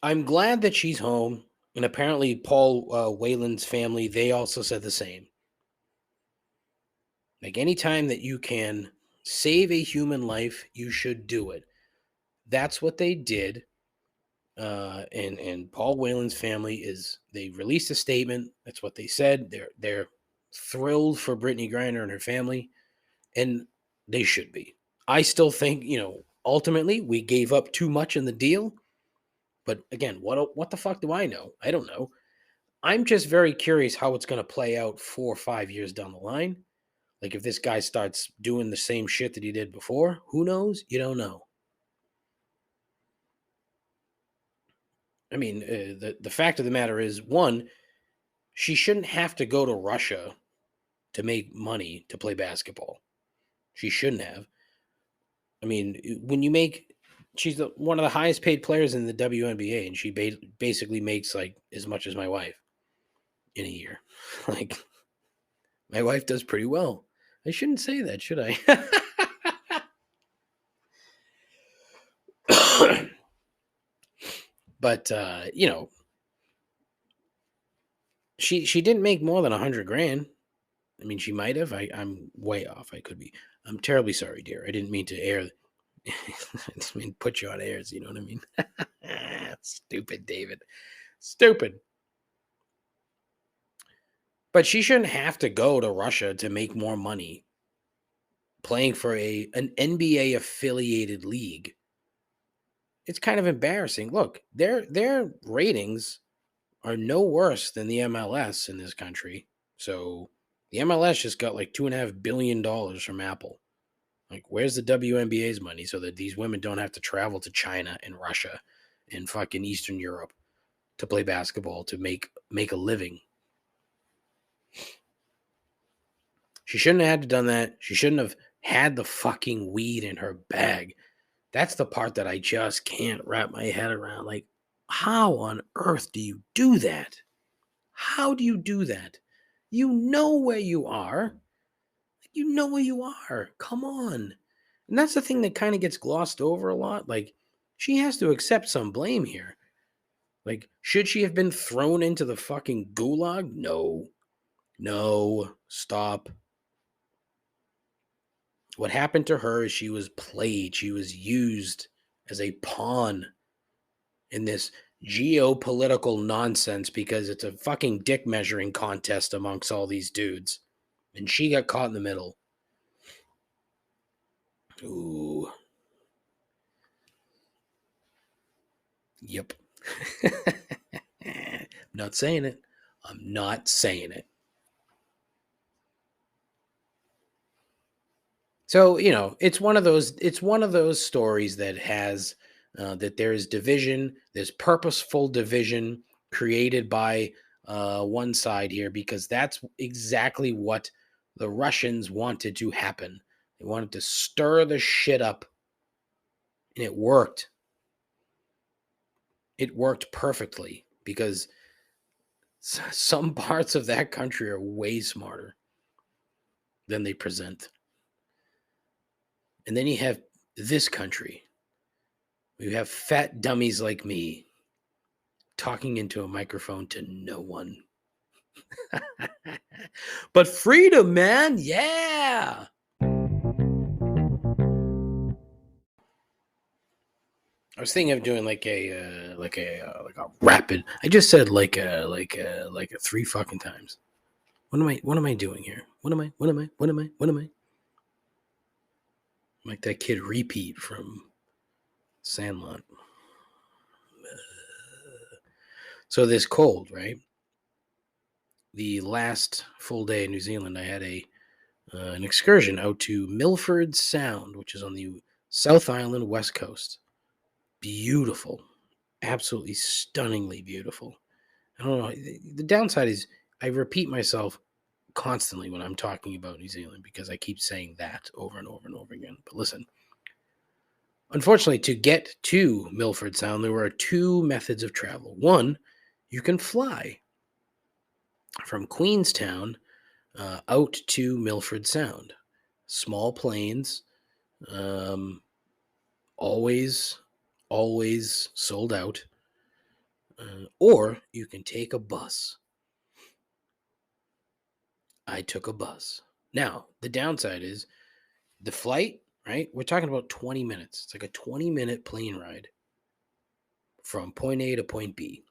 I'm glad that she's home, and apparently Paul Whelan's family, they also said the same. Like, anytime that you can save a human life, you should do it. That's what they did. And Paul Whelan's family they released a statement. That's what they said. They're thrilled for Brittany Griner and her family, and they should be. I still think, ultimately we gave up too much in the deal. But again, what the fuck do I know? I don't know. I'm just very curious how it's going to play out 4 or 5 years down the line. Like, if this guy starts doing the same shit that he did before, who knows? You don't know. I mean, the fact of the matter is, one, she shouldn't have to go to Russia to make money to play basketball. She shouldn't have. I mean, she's one of the highest paid players in the WNBA, and she basically makes like as much as my wife in a year. Like, my wife does pretty well. I shouldn't say that, should I? But she didn't make more than $100,000. I mean, she might have. I'm way off. I could be. I'm terribly sorry, dear. I didn't mean to air. I didn't mean to put you on airs. You know what I mean? Stupid, David. Stupid. But she shouldn't have to go to Russia to make more money playing for an NBA affiliated league. It's kind of embarrassing. Look, their ratings are no worse than the MLS in this country. So the MLS just got like $2.5 billion from Apple. Like, where's the WNBA's money so that these women don't have to travel to China and Russia and fucking Eastern Europe to play basketball to make a living? She shouldn't have had to done that. She shouldn't have had the fucking weed in her bag. That's the part that I just can't wrap my head around. Like, how on earth do you do that? How do you do that? You know where you are. You know where you are. Come on. And that's the thing that kind of gets glossed over a lot. Like, she has to accept some blame here. Like, should she have been thrown into the fucking gulag? No. No. Stop. What happened to her is she was played. She was used as a pawn in this geopolitical nonsense because it's a fucking dick measuring contest amongst all these dudes. And she got caught in the middle. Ooh. Yep. I'm not saying it. I'm not saying it. So, it's one of those stories that has that there is division, there's purposeful division created by one side here because that's exactly what the Russians wanted to happen. They wanted to stir the shit up, and it worked. It worked perfectly because some parts of that country are way smarter than they present. And then you have this country. You have fat dummies like me talking into a microphone to no one. But freedom, man. Yeah. I was thinking of doing like a rapid. I just said like a 3 fucking times. What am I doing here? What am I? Like that kid Repeat from Sandlot. So this cold, right? The last full day in New Zealand, I had an excursion out to Milford Sound, which is on the South Island West Coast. Beautiful, absolutely stunningly beautiful. I don't know. The downside is I repeat myself constantly when I'm talking about New Zealand because I keep saying that over and over and over again. But listen, unfortunately, to get to Milford Sound, there were 2 methods of travel. One, you can fly from Queenstown out to Milford Sound. Small planes, always sold out. Or you can take a bus. I took a bus. Now, the downside is the flight, right? We're talking about 20 minutes. It's like a 20-minute plane ride from point A to point B.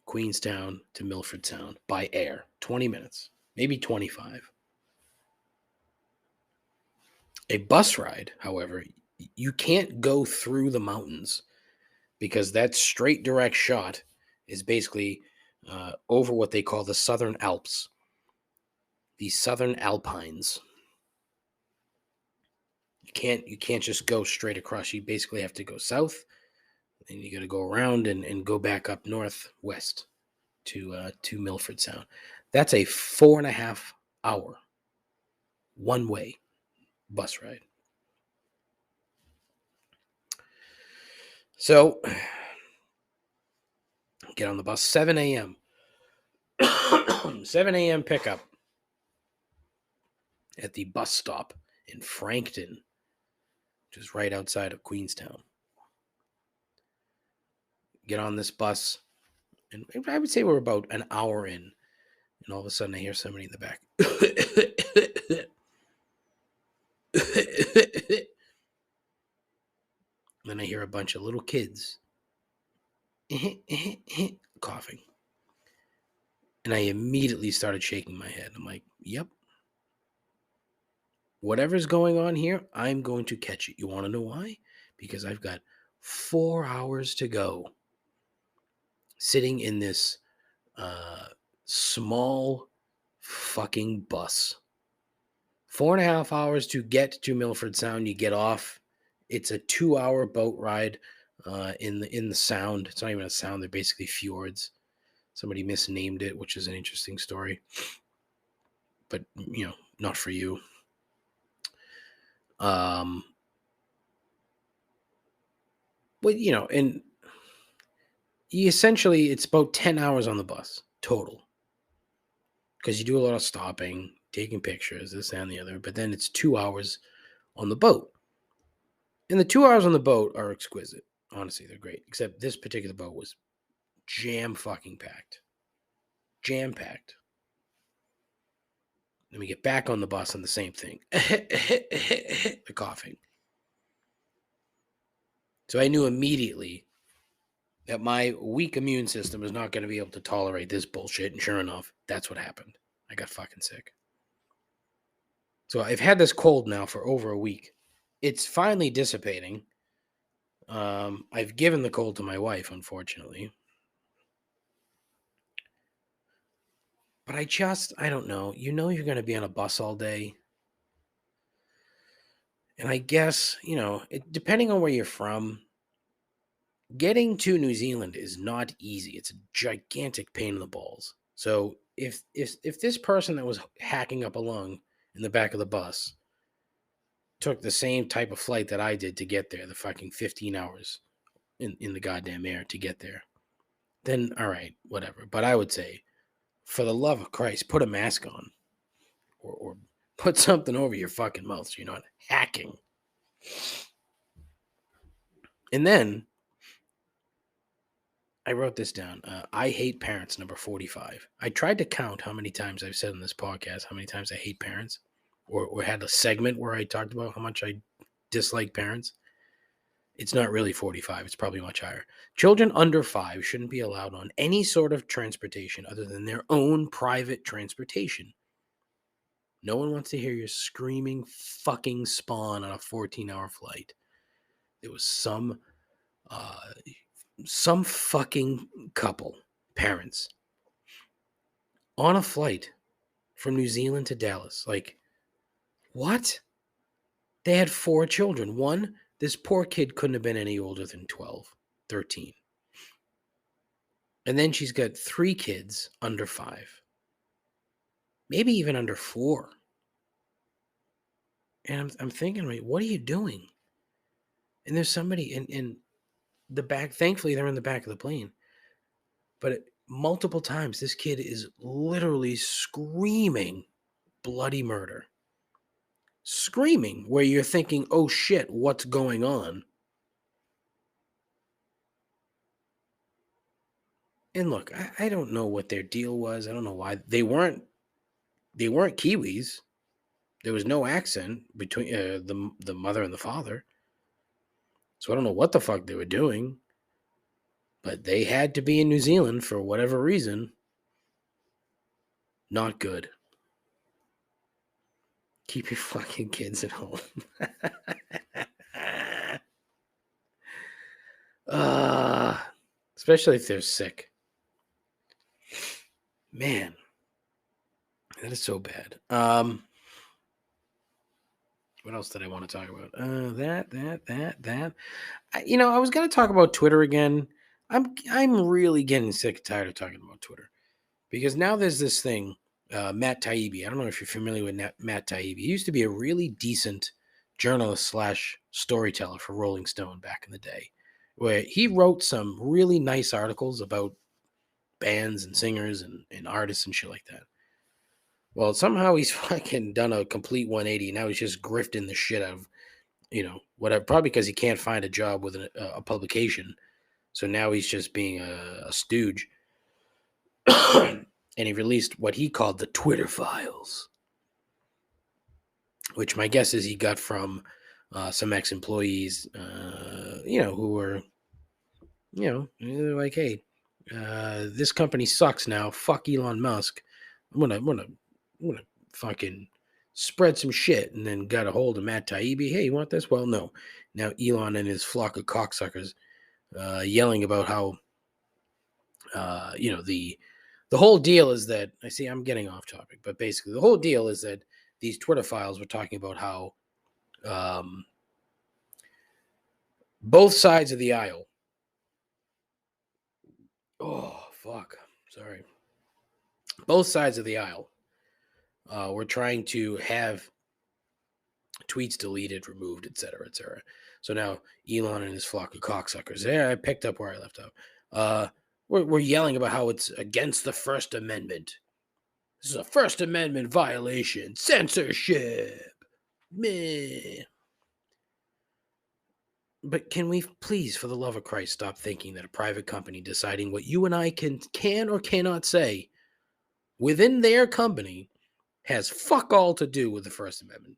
Queenstown to Milford Sound by air. 20 minutes, maybe 25. A bus ride, however, you can't go through the mountains because that straight direct shot is basically over what they call the Southern Alps, the Southern Alpines. You can't just go straight across. You basically have to go south, and you got to go around and go back up northwest to Milford Sound. That's a 4.5 hour one way bus ride. So get on the bus 7 a.m. 7 a.m. pickup at the bus stop in Frankton, which is right outside of Queenstown. Get on this bus, and I would say we're about an hour in, and all of a sudden I hear somebody in the back. Then I hear a bunch of little kids coughing. And I immediately started shaking my head. I'm like, yep. Whatever's going on here, I'm going to catch it. You want to know why? Because I've got 4 hours to go sitting in this small fucking bus. 4.5 hours to get to Milford Sound. You get off. It's a 2-hour boat ride in the Sound. It's not even a sound. They're basically fjords. Somebody misnamed it, which is an interesting story. But, not for you. Well, and essentially it's about 10 hours on the bus total because you do a lot of stopping, taking pictures, this and the other, but then it's 2 hours on the boat. And the 2 hours on the boat are exquisite. Honestly, they're great. Except this particular boat was jam fucking packed. Jam packed. Then we get back on the bus and the same thing. The coughing. So I knew immediately that my weak immune system was not going to be able to tolerate this bullshit. And sure enough, that's what happened. I got fucking sick. So I've had this cold now for over a week. It's finally dissipating. I've given the cold to my wife, unfortunately. But I don't know. You know you're going to be on a bus all day. And I guess, depending on where you're from, getting to New Zealand is not easy. It's a gigantic pain in the balls. So if this person that was hacking up a lung in the back of the bus took the same type of flight that I did to get there, the fucking 15 hours in the goddamn air to get there, then all right, whatever. But I would say, for the love of Christ, put a mask on or put something over your fucking mouth so you're not hacking. And then I wrote this down. I hate parents, number 45. I tried to count how many times I've said in this podcast how many times I hate parents, or had a segment where I talked about how much I dislike parents. It's not really 45. It's probably much higher. Children under 5 shouldn't be allowed on any sort of transportation other than their own private transportation. No one wants to hear your screaming fucking spawn on a 14-hour flight. There was some fucking couple, parents, on a flight from New Zealand to Dallas. Like, what? They had 4 children. One, this poor kid couldn't have been any older than 12, 13. And then she's got 3 kids under 5. Maybe even under 4. And I'm thinking, wait, what are you doing? And there's somebody in the back. Thankfully, they're in the back of the plane. But multiple times, this kid is literally screaming bloody murder. Screaming where you're thinking, oh shit, what's going on? And look, I don't know what their deal was. I don't know why they weren't Kiwis. There was no accent between the mother and the father. So I don't know what the fuck they were doing. But they had to be in New Zealand for whatever reason. Not good. Keep your fucking kids at home. Especially if they're sick. Man, that is so bad. What else did I want to talk about? That. I was going to talk about Twitter again. I'm really getting sick and tired of talking about Twitter because now there's this thing, Matt Taibbi. I don't know if you're familiar with Matt Taibbi. He used to be a really decent journalist / storyteller for Rolling Stone back in the day, where he wrote some really nice articles about bands and singers and artists and shit like that. Well, somehow he's fucking done a complete 180. Now he's just grifting the shit out of, whatever. Probably because he can't find a job with a publication. So now he's just being a stooge. And he released what he called the Twitter files, which my guess is he got from some ex-employees, who were, they're like, hey, this company sucks now. Fuck Elon Musk. I'm gonna fucking spread some shit, and then got a hold of Matt Taibbi. Hey, you want this? Well, no. Now Elon and his flock of cocksuckers yelling about how, the whole deal is that, I see I'm getting off topic, but basically the whole deal is that these Twitter files were talking about how both sides of the aisle. Oh, fuck. Sorry. Both sides of the aisle were trying to have tweets deleted, removed, etc., etc. So now Elon and his flock of cocksuckers. Yeah, I picked up where I left off. we're yelling about how it's against the First Amendment. This is a First Amendment violation. Censorship. Meh. But can we please, for the love of Christ, stop thinking that a private company deciding what you and I can or cannot say within their company has fuck all to do with the First Amendment?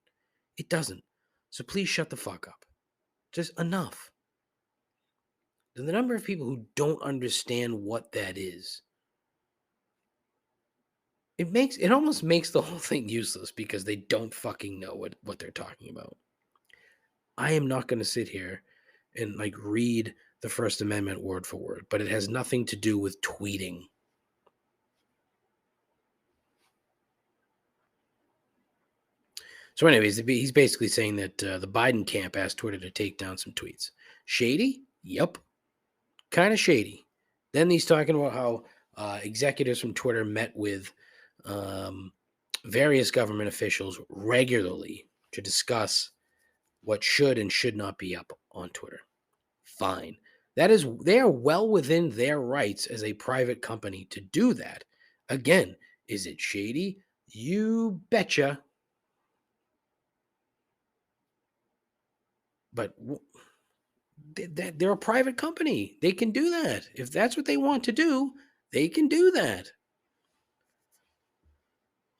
It doesn't. So please shut the fuck up. Just enough. The number of people who don't understand what that is, it almost makes the whole thing useless because they don't fucking know what they're talking about. I am not going to sit here and like read the First Amendment word for word, but it has nothing to do with tweeting. So anyways, he's basically saying that the Biden camp asked Twitter to take down some tweets. Shady? Yep. Kind of shady. Then he's talking about how executives from Twitter met with various government officials regularly to discuss what should and should not be up on Twitter. Fine. They are well within their rights as a private company to do that. Again, is it shady? You betcha. But they're a private company. They can do that. If that's what they want to do, they can do that.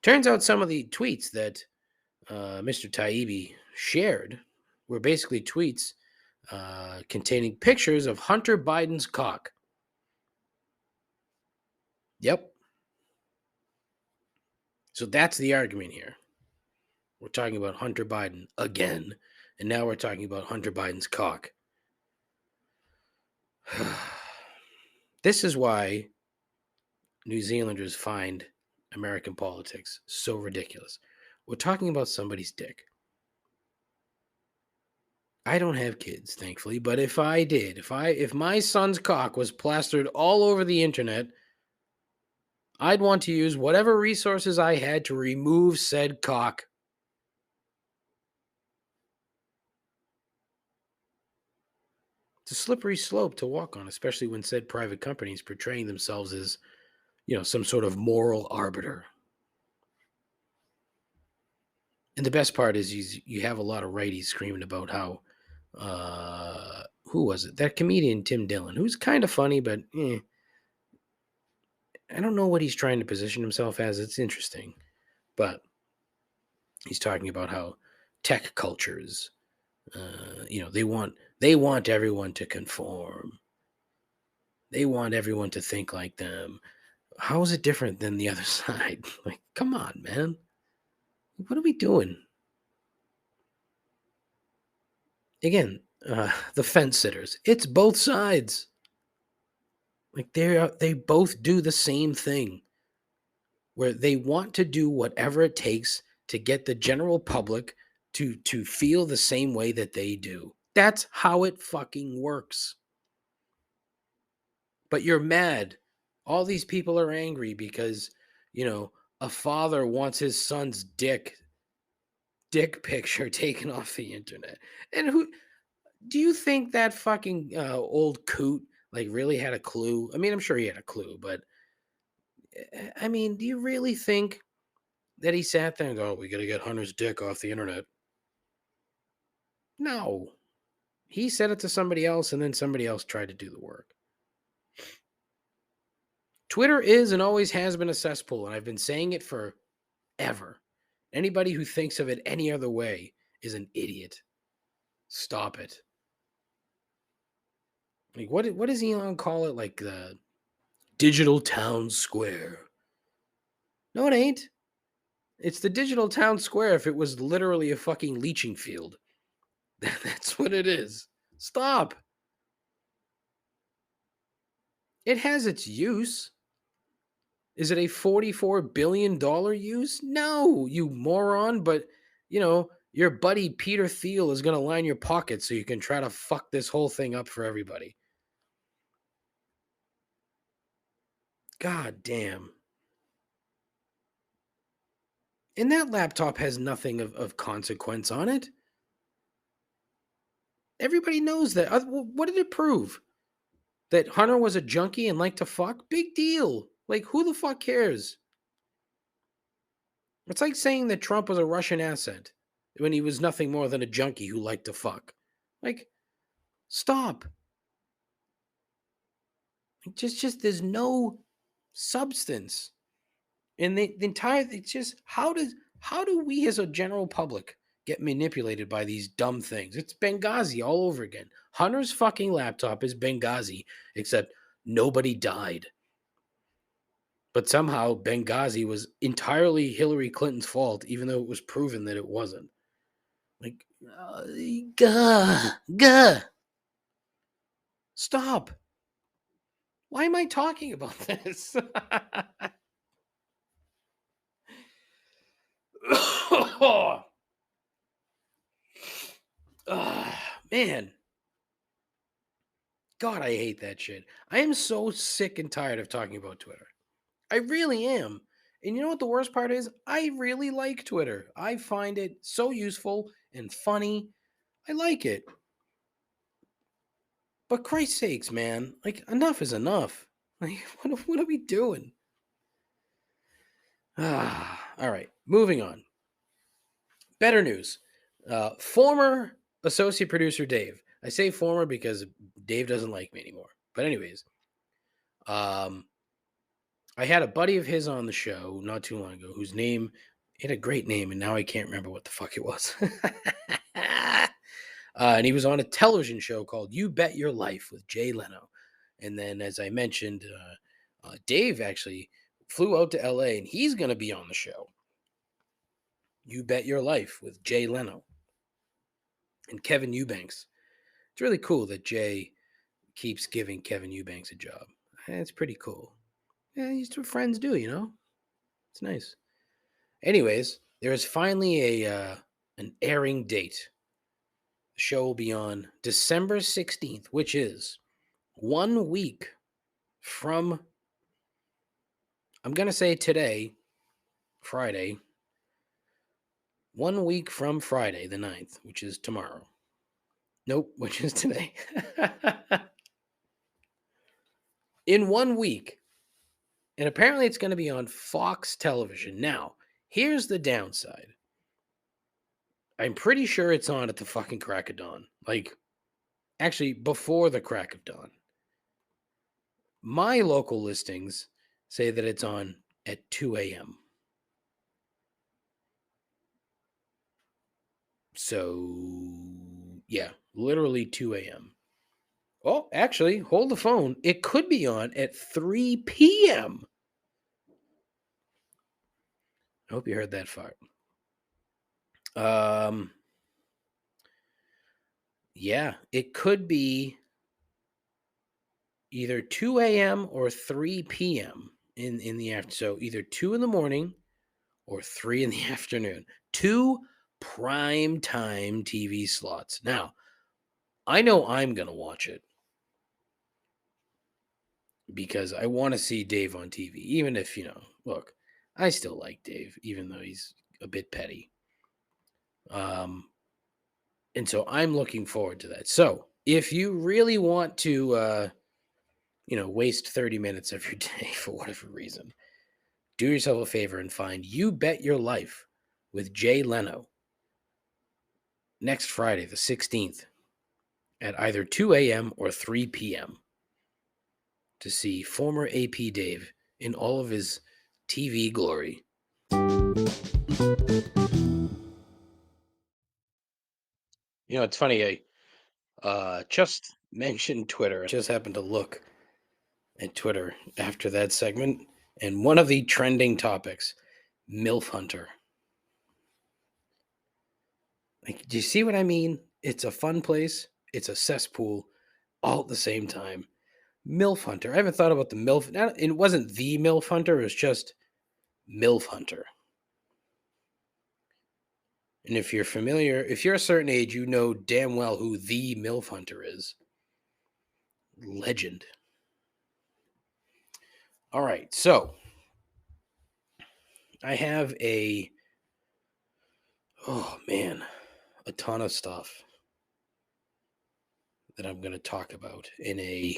Turns out some of the tweets that Mr. Taibbi shared were basically tweets containing pictures of Hunter Biden's cock. Yep. So that's the argument here. We're talking about Hunter Biden again, and now we're talking about Hunter Biden's cock. This is why New Zealanders find American politics so ridiculous. We're talking about somebody's dick. I don't have kids, thankfully, but if I did, if my son's cock was plastered all over the internet, I'd want to use whatever resources I had to remove said cock. It's a slippery slope to walk on, especially when said private companies portraying themselves as, some sort of moral arbiter. And the best part is you have a lot of righties screaming about how, who was it? That comedian Tim Dillon, who's kind of funny, but I don't know what he's trying to position himself as. It's interesting, but he's talking about how tech cultures, they want everyone to conform. They want everyone to think like them. How is it different than the other side? Like, come on, man. What are we doing? Again, the fence sitters. It's both sides. Like they both do the same thing, where they want to do whatever it takes to get the general public to feel the same way that they do. That's how it fucking works. But you're mad. All these people are angry because, a father wants his son's dick picture taken off the internet. And who do you think that fucking old coot really had a clue? I mean, I'm sure he had a clue, but I mean, do you really think that he sat there and go, we got to get Hunter's dick off the internet? No. He said it to somebody else, and then somebody else tried to do the work. Twitter is and always has been a cesspool, and I've been saying it forever. Anybody who thinks of it any other way is an idiot. Stop it. Like, what does Elon call it? Like the digital town square. No, it ain't. It's the digital town square if it was literally a fucking leaching field. That's what it is. Stop. It has its use. Is it a $44 billion use? No, you moron. But, your buddy Peter Thiel is going to line your pockets so you can try to fuck this whole thing up for everybody. God damn. And that laptop has nothing of consequence on it. Everybody knows that. What did it prove? That Hunter was a junkie and liked to fuck? Big deal. Like, who the fuck cares? It's like saying that Trump was a Russian asset when he was nothing more than a junkie who liked to fuck. Like, stop. Just there's no substance. And the entire it's just how do we as a general public get manipulated by these dumb things? It's Benghazi all over again. Hunter's fucking laptop is Benghazi, except nobody died. But somehow Benghazi was entirely Hillary Clinton's fault, even though it was proven that it wasn't. Like, gah. Stop. Why am I talking about this? Man. God, I hate that shit. I am so sick and tired of talking about Twitter. I really am. And you know what the worst part is? I really like Twitter. I find it so useful and funny. I like it. But Christ's sakes, man, like enough is enough. Like, what are we doing? All right, moving on. Better news. Former associate producer Dave. I say former because Dave doesn't like me anymore. But anyways, I had a buddy of his on the show not too long ago whose name, it had a great name, and now I can't remember what the fuck it was. And he was on a television show called You Bet Your Life with Jay Leno. And then, as I mentioned, Dave actually flew out to LA and he's going to be on the show. You Bet Your Life with Jay Leno and Kevin Eubanks. It's really cool that Jay keeps giving Kevin Eubanks a job. It's pretty cool. Yeah, these two friends do, you know? It's nice. Anyways, there is finally an airing date. The show will be on December 16th, which is 1 week from, I'm going to say today, Friday, 1 week from Friday, the 9th, which is tomorrow. Nope, which is today. In 1 week. And apparently it's going to be on Fox television. Now, here's the downside. I'm pretty sure it's on at the fucking crack of dawn. Like, actually, before the crack of dawn. My local listings say that it's on at 2 a.m. So, yeah, literally 2 a.m. Oh, actually, hold the phone. It could be on at 3 p.m. I hope you heard that far. Yeah, it could be either 2 a.m. or 3 p.m. in the afternoon. So either 2 in the morning or 3 in the afternoon. 2 prime time TV slots. Now, I know I'm going to watch it because I want to see Dave on TV, even if, look, I still like Dave, even though he's a bit petty. And so I'm looking forward to that. So if you really want to, waste 30 minutes of your day for whatever reason, do yourself a favor and find You Bet Your Life with Jay Leno next Friday, the 16th, at either 2 a.m. or 3 p.m. to see former AP Dave in all of his TV glory. It's funny. I just mentioned Twitter. I just happened to look at Twitter after that segment, and one of the trending topics, MILF Hunter. Like, do you see what I mean? It's a fun place. It's a cesspool all at the same time. MILF Hunter. I haven't thought about the MILF. It wasn't the MILF Hunter. It was just MILF Hunter. And if you're familiar, if you're a certain age, you know damn well who the MILF Hunter is. Legend. All right, so I have a ton of stuff that I'm going to talk about in a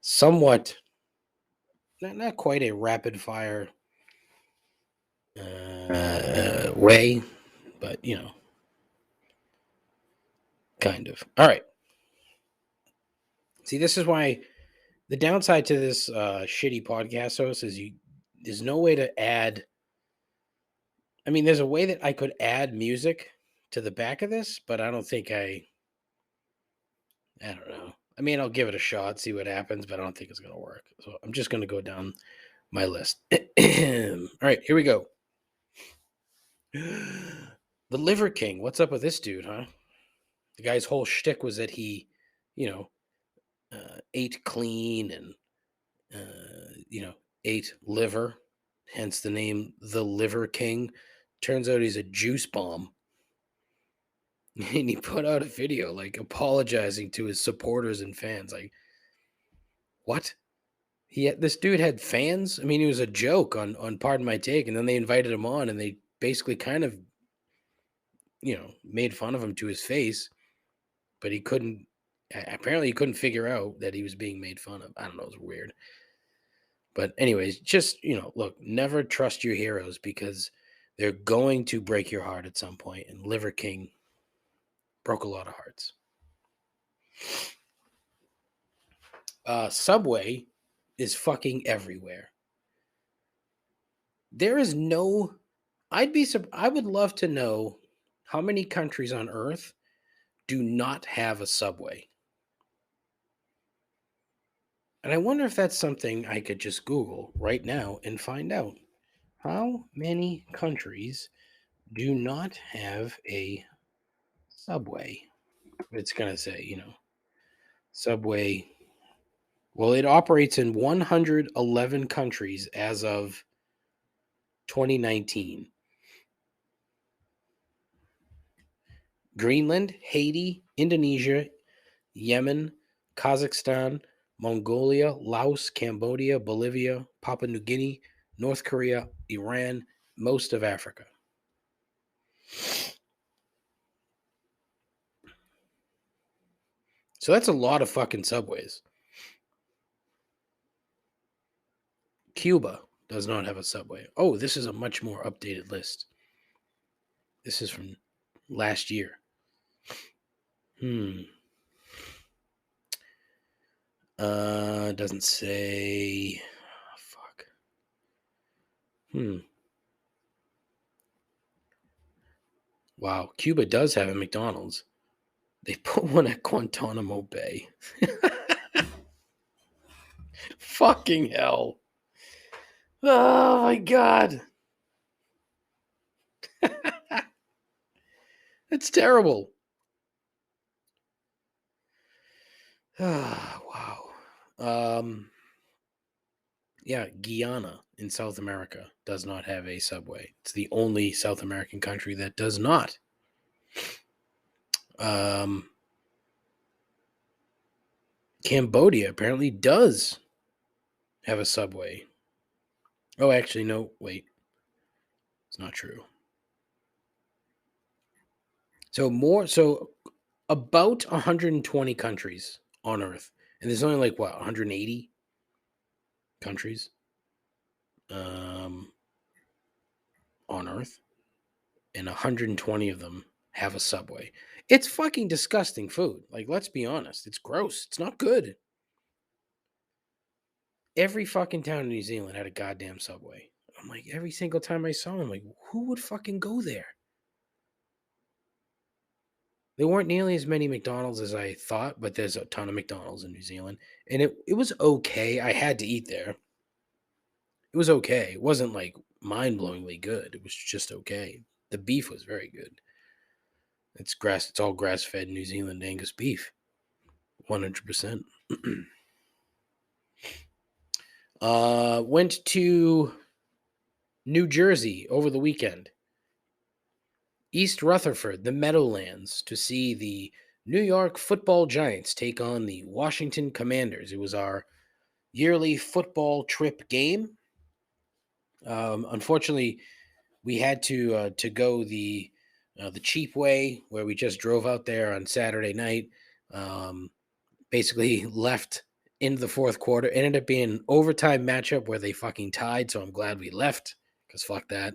somewhat, not quite a rapid fire way, but kind of. All right. See, this is why the downside to this shitty podcast host is there's no way to add. I mean, there's a way that I could add music to the back of this, but I don't think I don't know. I mean, I'll give it a shot, see what happens, but I don't think it's going to work. So I'm just going to go down my list. All right, here we go. The Liver King. What's up with this dude, huh? The guy's whole shtick was that he, ate clean and, ate liver, hence the name The Liver King. Turns out he's a juice bomb. And he put out a video like apologizing to his supporters and fans. Like, what? This dude had fans. I mean, he was a joke on Pardon My Take, and then they invited him on, and they basically kind of, made fun of him to his face. But he couldn't. Apparently, he couldn't figure out that he was being made fun of. I don't know. It's weird. But anyways, just look, never trust your heroes because they're going to break your heart at some point. And Liver King broke a lot of hearts. Subway is fucking everywhere. There is no. I would love to know how many countries on Earth do not have a Subway. And I wonder if that's something I could just Google right now and find out. How many countries do not have a Subway? It's going to say, Subway. Well, it operates in 111 countries as of 2019. Greenland, Haiti, Indonesia, Yemen, Kazakhstan, Mongolia, Laos, Cambodia, Bolivia, Papua New Guinea, North Korea, Iran, most of Africa. So that's a lot of fucking Subways. Cuba does not have a Subway. Oh, this is a much more updated list. This is from last year. Doesn't say. Fuck. Wow, Cuba does have a McDonald's. They put one at Guantanamo Bay. Fucking hell. Oh my God. It's terrible. Wow. Yeah, Guyana in South America does not have a Subway. It's the only South American country that does not. Cambodia apparently does have a Subway. Oh, actually, no, wait. It's not true. So about 120 countries on Earth. And there's only 180 countries on Earth. And 120 of them have a Subway. It's fucking disgusting food. Let's be honest. It's gross. It's not good. Every fucking town in New Zealand had a goddamn Subway. I'm like, every single time I saw them, who would fucking go there? There weren't nearly as many McDonald's as I thought, but there's a ton of McDonald's in New Zealand. And it was okay. I had to eat there. It was okay. It wasn't mind-blowingly good. It was just okay. The beef was very good. It's all grass-fed New Zealand Angus beef. 100%. Went to New Jersey over the weekend. East Rutherford, the Meadowlands, to see the New York Football Giants take on the Washington Commanders. It was our yearly football trip game. Unfortunately, we had to go the cheap way, where we just drove out there on Saturday night. Basically left in the fourth quarter. It ended up being an overtime matchup where they fucking tied. So I'm glad we left because fuck that.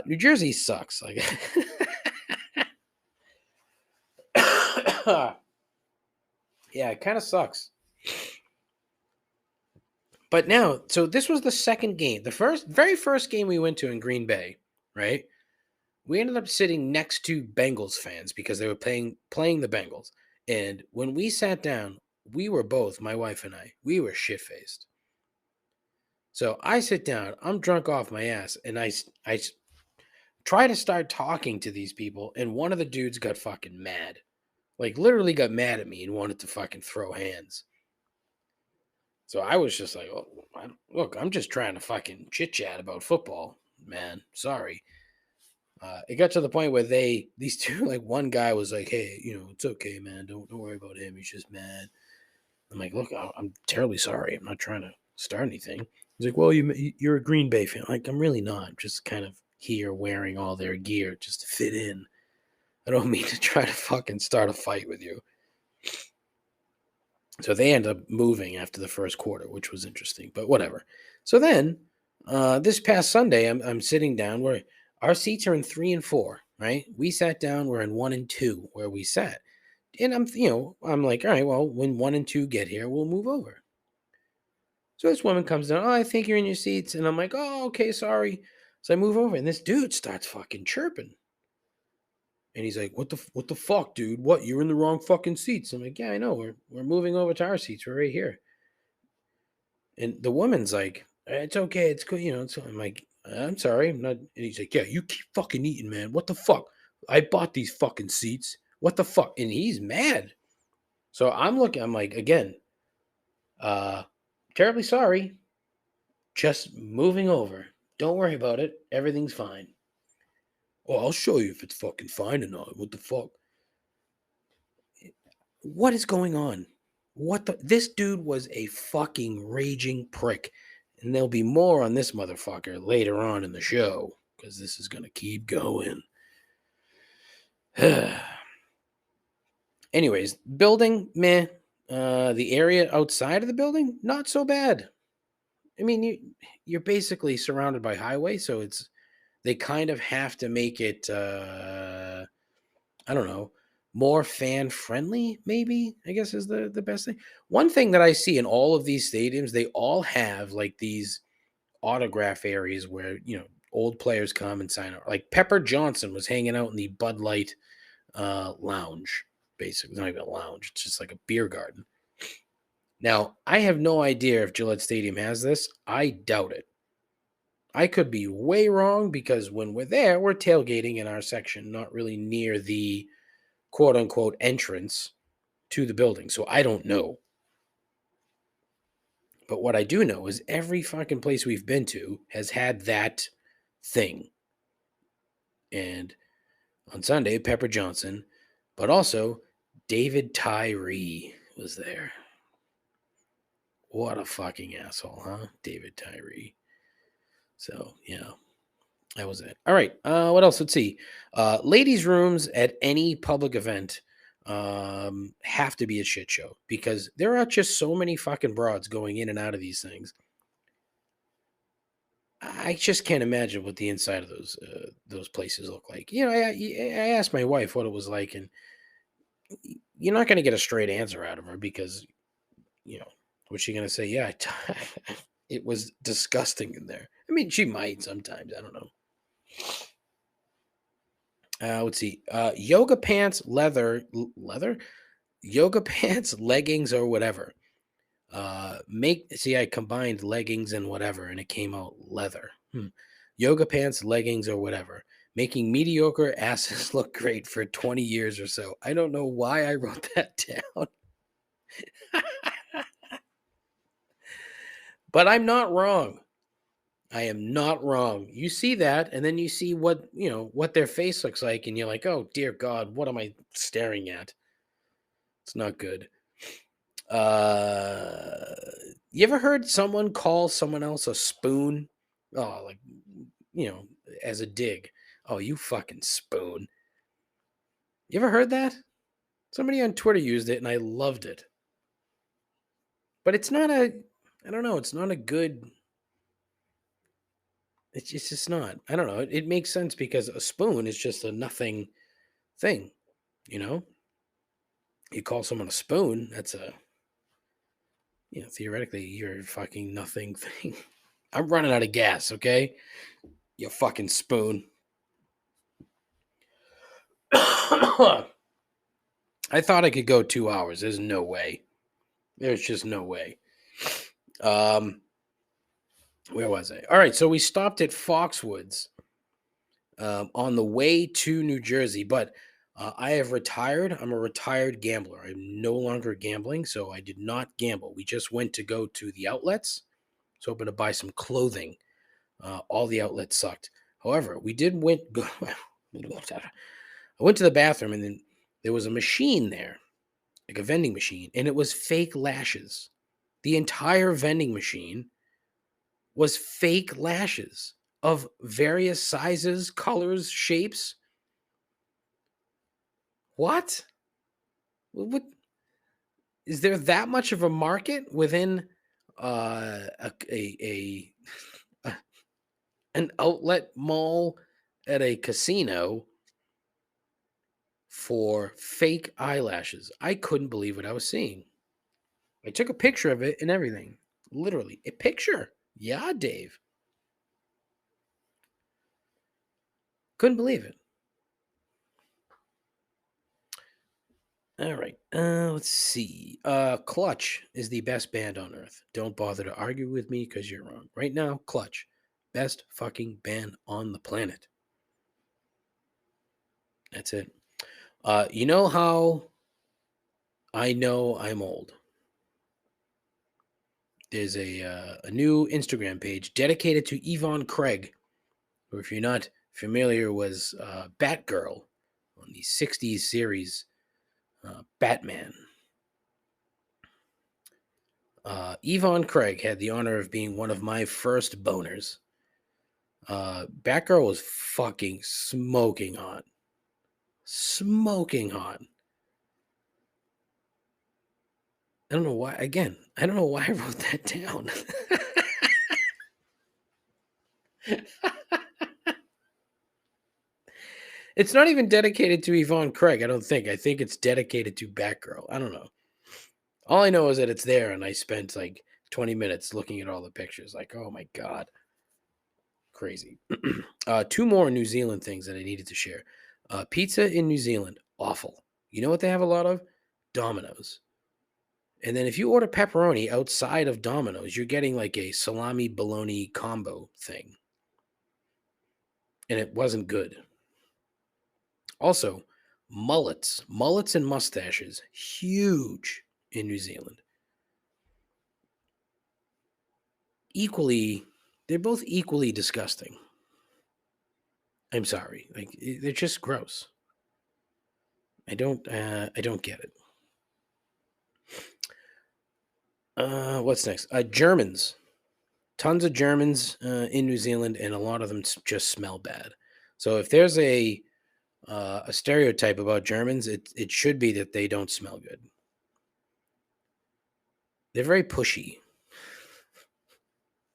New Jersey sucks. Like, yeah, it kind of sucks. But now, so this was the second game. The very first game we went to in Green Bay, right? We ended up sitting next to Bengals fans because they were playing the Bengals. And when we sat down, we were both, my wife and I, we were shit-faced. So I sit down, I'm drunk off my ass, and I try to start talking to these people, and one of the dudes got fucking mad. Like, literally got mad at me and wanted to fucking throw hands. So I was just like, oh, look, I'm just trying to fucking chit-chat about football, man. Sorry. It got to the point where these two, like one guy was like, hey, it's okay, man. Don't worry about him. He's just mad. I'm like, look, I'm terribly sorry. I'm not trying to start anything. He's like, well, you're a Green Bay fan. Like, I'm really not. I'm just kind of here wearing all their gear just to fit in. I don't mean to try to fucking start a fight with you. So they end up moving after the first quarter, which was interesting, but whatever. So then, this past Sunday, I'm sitting down where our seats are in 3 and 4, right? We sat down. We're in 1 and 2 where we sat, and I'm like, all right, well, when 1 and 2 get here, we'll move over. So this woman comes down. Oh, I think you're in your seats, and I'm like, oh, okay, sorry. So I move over, and this dude starts fucking chirping. And he's like, what the fuck, dude? What? You're in the wrong fucking seats. I'm like, yeah, I know. We're moving over to our seats. We're right here. And the woman's like, it's okay. It's cool. So I'm like, I'm sorry. I'm not. And he's like, yeah, you keep fucking eating, man. What the fuck? I bought these fucking seats. What the fuck? And he's mad. So I'm looking, I'm like, again, uh, terribly sorry. Just moving over. Don't worry about it. Everything's fine. Oh, I'll show you if it's fucking fine or not. What the fuck? What is going on? This dude was a fucking raging prick. And there'll be more on this motherfucker later on in the show because this is going to keep going. Anyways, building, meh. The area outside of the building, not so bad. I mean, you're basically surrounded by highway, so they kind of have to make it, I don't know, more fan friendly, maybe, I guess is the best thing. One thing that I see in all of these stadiums, they all have like these autograph areas where, old players come and sign up. Like Pepper Johnson was hanging out in the Bud Light lounge, basically. Not even a lounge, it's just like a beer garden. Now, I have no idea if Gillette Stadium has this. I doubt it. I could be way wrong because when we're there, we're tailgating in our section, not really near the quote unquote entrance to the building. So I don't know. But what I do know is every fucking place we've been to has had that thing. And on Sunday, Pepper Johnson, but also David Tyree was there. What a fucking asshole, huh? David Tyree. So, yeah, that was it. All right. What else? Let's see. Ladies' rooms at any public event have to be a shit show because there are just so many fucking broads going in and out of these things. I just can't imagine what the inside of those places look like. I asked my wife what it was like, and you're not going to get a straight answer out of her because, what's she going to say? Yeah, it was disgusting in there. I mean, she might sometimes. I don't know. Let's see. Yoga pants, leather, yoga pants, leggings, or whatever. I combined leggings and whatever, and it came out leather. Yoga pants, leggings, or whatever. Making mediocre asses look great for 20 years or so. I don't know why I wrote that down. But I'm not wrong. I am not wrong. You see that, and then you see what their face looks like, and you're like, oh dear God, what am I staring at? It's not good. You ever heard someone call someone else a spoon? Oh, like, as a dig. Oh, you fucking spoon. You ever heard that? Somebody on Twitter used it, and I loved it. But it's not a, I don't know, it's not a good, it's just not. I don't know. It makes sense because a spoon is just a nothing thing, you know? You call someone a spoon, that's a, theoretically, you're a fucking nothing thing. I'm running out of gas, okay? You fucking spoon. I thought I could go 2 hours. There's no way. There's just no way. Where was I? All right, so we stopped at Foxwoods on the way to New Jersey, but I have retired. I'm a retired gambler. I'm no longer gambling, so I did not gamble. We just went to go to the outlets. I was hoping to buy some clothing. All the outlets sucked. However, we did go. I went to the bathroom, and then there was a machine there, like a vending machine, and it was fake lashes. The entire vending machine was fake lashes of various sizes, colors, shapes. What? What is there that much of a market within a an outlet mall at a casino for fake eyelashes? I couldn't believe what I was seeing. I took a picture of it and everything. Literally, a picture. Yeah, Dave. Couldn't believe it. All right. Let's see. Clutch is the best band on earth. Don't bother to argue with me because you're wrong. Right now, Clutch, best fucking band on the planet. That's it. You know how I know I'm old? There's a new Instagram page dedicated to Yvonne Craig, who, if you're not familiar, was Batgirl on the 60s series Batman. Yvonne Craig had the honor of being one of my first boners. Batgirl was fucking smoking hot. Smoking hot. I don't know why. Again, I don't know why I wrote that down. It's not even dedicated to Yvonne Craig, I don't think. I think it's dedicated to Batgirl. I don't know. All I know is that it's there, and I spent like 20 minutes looking at all the pictures. Like, oh my God. Crazy. Two more New Zealand things that I needed to share. Pizza in New Zealand, awful. You know what they have a lot of? Domino's. And then if you order pepperoni outside of Domino's, you're getting like a salami bologna combo thing. And it wasn't good. Also, mullets and mustaches, huge in New Zealand. They're both equally disgusting. I'm sorry. Like, they're just gross. I don't get it. What's next? Germans. Tons of Germans in New Zealand, and a lot of them just smell bad. So if there's a stereotype about Germans, it should be that they don't smell good. They're very pushy,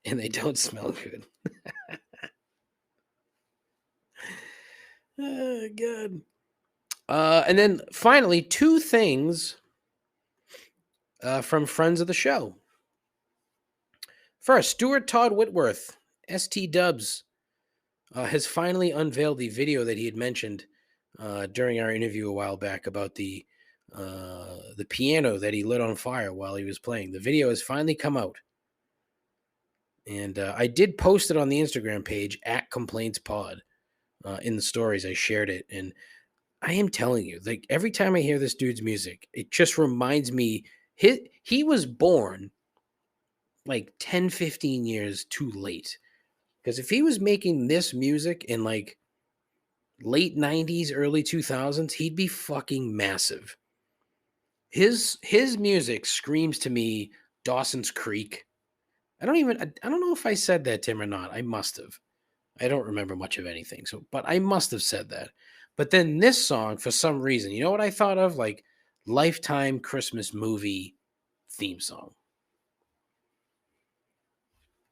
and they don't smell good. Oh, God. And then finally, two things from friends of the show. First, Stuart Todd Whitworth, ST Dubs, has finally unveiled the video that he had mentioned during our interview a while back about the piano that he lit on fire while he was playing. The video has finally come out. And I did post it on the Instagram page at Complaints Pod. In the stories, I shared it. And I am telling you, like every time I hear this dude's music, it just reminds me he was born like 10, 15 years too late. Because if he was making this music in like late 90s, early 2000s, he'd be fucking massive. His music screams to me Dawson's Creek. I don't know if I said that to him or not. I must have. I don't remember much of anything. But I must have said that. But then this song, for some reason, you know what I thought of? Like Lifetime Christmas movie theme song.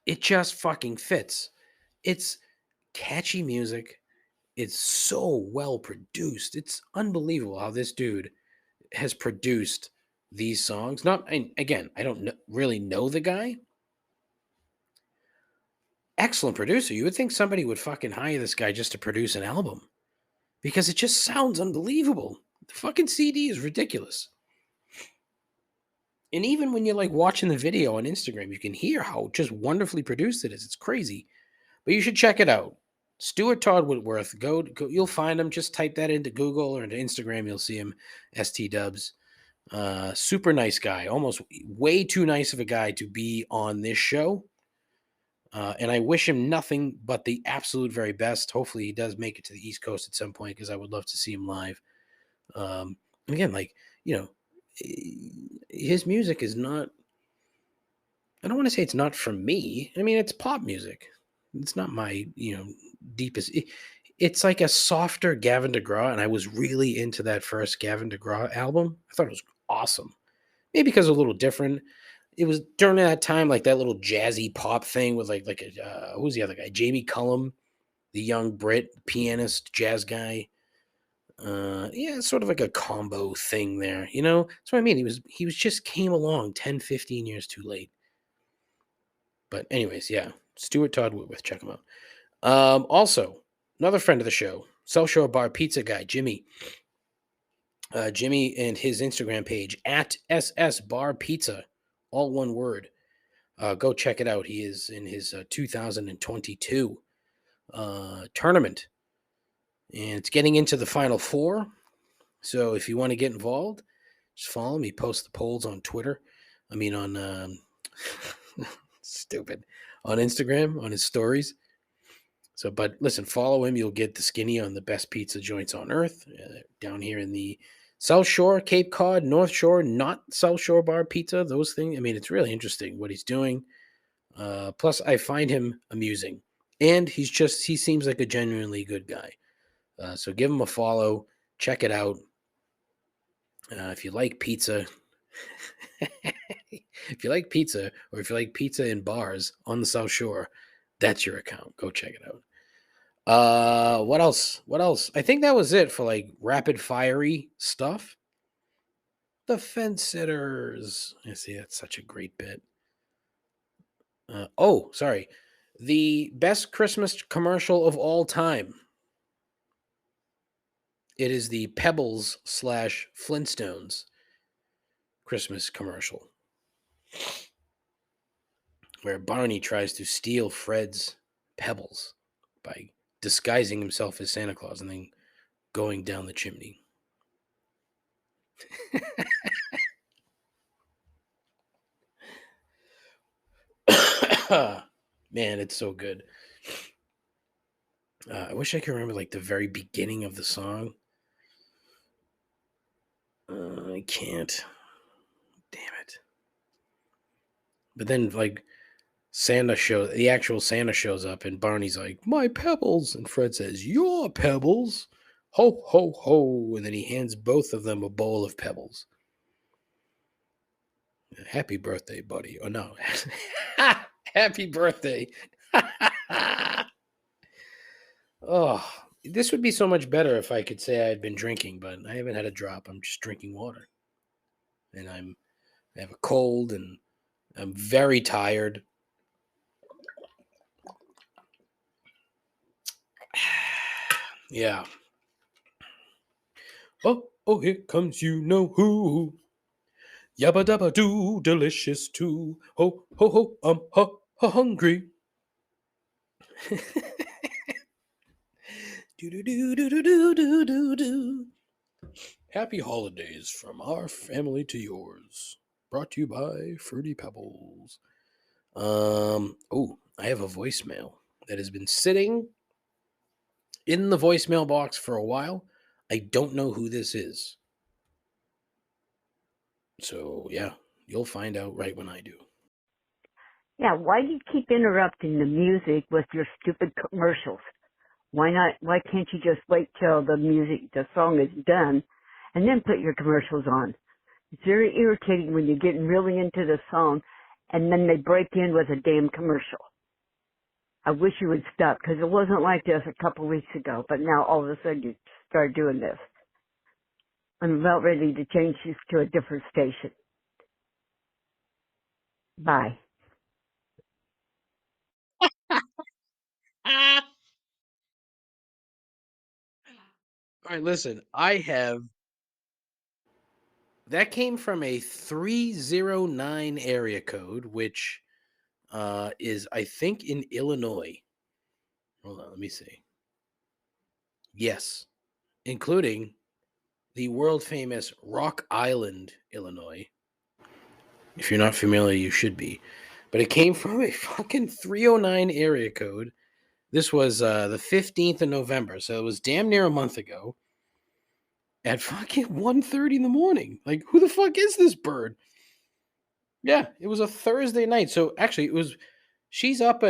It just fucking fits. It's catchy music. It's so well produced. It's unbelievable how this dude has produced these songs. Not, and again, I don't really know the guy. Excellent producer. You would think somebody would fucking hire this guy just to produce an album because it just sounds unbelievable. The fucking CD is ridiculous. And even when you're like watching the video on Instagram, you can hear how just wonderfully produced it is. It's crazy. But you should check it out. Stuart Todd Whitworth. Go, you'll find him. Just type that into Google or into Instagram. You'll see him. ST Dubs. Super nice guy. Almost way too nice of a guy to be on this show. And I wish him nothing but the absolute very best. Hopefully he does make it to the East Coast at some point because I would love to see him live. Again, like, you know, his music is not, I don't want to say it's not for me. I mean, it's pop music. It's not my, deepest. It's like a softer Gavin DeGraw, and I was really into that first Gavin DeGraw album. I thought it was awesome. Maybe because it was a little different. It was during that time, like that little jazzy pop thing with who's the other guy? Jamie Cullum, the young Brit pianist, jazz guy. Yeah, it's sort of like a combo thing there, That's what I mean. He was just came along 10, 15 years too late. But anyways, yeah, Stuart Todd Whitworth, check him out. Also, another friend of the show, South Shore Bar Pizza guy, Jimmy. Jimmy and his Instagram page at SS Bar Pizza, all one word. Go check it out. He is in his 2022 tournament, and it's getting into the Final Four. So if you want to get involved, just follow him. He posts the polls on Twitter. I mean, on stupid on Instagram on his stories. So, but listen, follow him. You'll get the skinny on the best pizza joints on earth down here in the South Shore, Cape Cod, North Shore, not South Shore Bar Pizza. Those things. I mean, it's really interesting what he's doing. Plus, I find him amusing, and he seems like a genuinely good guy. So give him a follow. Check it out. If you like pizza, if you like pizza, or if you like pizza in bars on the South Shore, that's your account. Go check it out. What else? I think that was it for like rapid fiery stuff. The Fence Sitters. I see, that's such a great bit. Sorry. The best Christmas commercial of all time. It is the Pebbles / Flintstones Christmas commercial, where Barney tries to steal Fred's pebbles by disguising himself as Santa Claus and then going down the chimney. Man, it's so good. I wish I could remember like the very beginning of the song. I can't. Damn it. But then like the actual Santa shows up and Barney's like, "My pebbles." And Fred says, "Your pebbles. Ho, ho, ho." And then he hands both of them a bowl of pebbles. Happy birthday, buddy. Oh, no. Happy birthday. Oh, this would be so much better if I could say I had been drinking, but I haven't had a drop. I'm just drinking water. And I have a cold and I'm very tired. Yeah. Oh, here comes you know who. Yabba dabba doo, delicious too. Ho, ho, ho, hungry. Do do do do do do do do. Happy holidays from our family to yours. Brought to you by Fruity Pebbles. I have a voicemail that has been sitting in the voicemail box for a while. I don't know who this is. So, yeah, you'll find out right when I do. Yeah, why do you keep interrupting the music with your stupid commercials? Why can't you just wait till the song is done and then put your commercials on? It's very irritating when you're getting really into the song and then they break in with a damn commercial. I wish you would stop because it wasn't like this a couple weeks ago, but now all of a sudden you start doing this. I'm about ready to change this to a different station. Bye. All right, listen, that came from a 309 area code, which is, I think, in Illinois. Hold on, let me see. Yes, including the world famous Rock Island, Illinois. If you're not familiar, you should be. But it came from a fucking 309 area code. This was the 15th of November, so it was damn near a month ago at fucking 1:30 in the morning. Like, who the fuck is this bird? Yeah, it was a Thursday night. So actually, she's up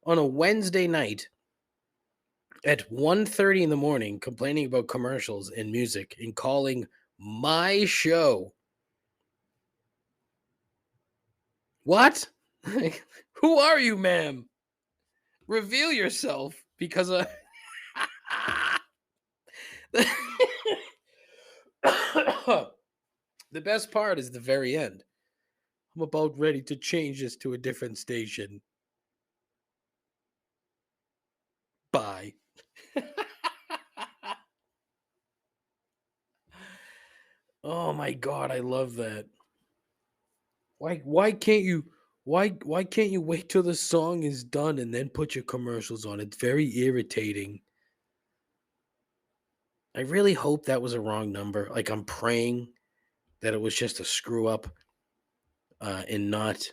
on a Wednesday night at 1:30 in the morning complaining about commercials and music and calling my show. What? Like, who are you, ma'am? Reveal yourself, because the best part is the very end. I'm about ready to change this to a different station. Bye. Oh my god, I love that. Why can't you wait till the song is done and then put your commercials on? It's very irritating. I really hope that was a wrong number. Like, I'm praying that it was just a screw up and not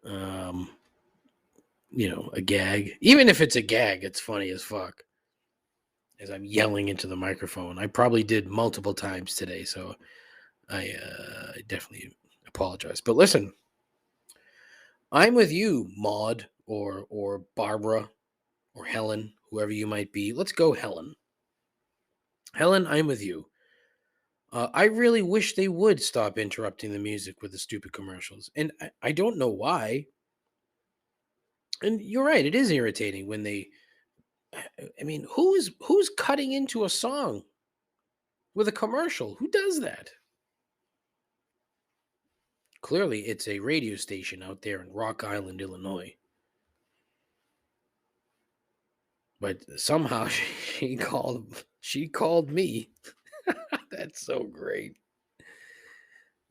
um a gag. Even if it's a gag, it's funny as fuck. As I'm yelling into the microphone. I probably did multiple times today, so I definitely apologize. But listen, I'm with you, Maud or Barbara or Helen, whoever you might be. Let's go, Helen. Helen, I'm with you. I really wish they would stop interrupting the music with the stupid commercials. And I don't know why. And you're right, it is irritating when they. I mean, who's cutting into a song with a commercial? Who does that? Clearly, it's a radio station out there in Rock Island, Illinois. But somehow she called me. That's so great.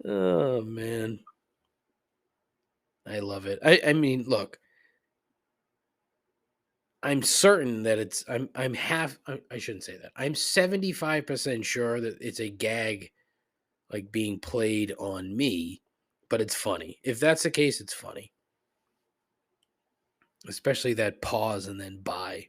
Oh man. I love it. I mean, look, I'm certain that I'm half I shouldn't say that. I'm 75% sure that it's a gag, like, being played on me, but it's funny. If that's the case, it's funny. Especially that pause and then bye.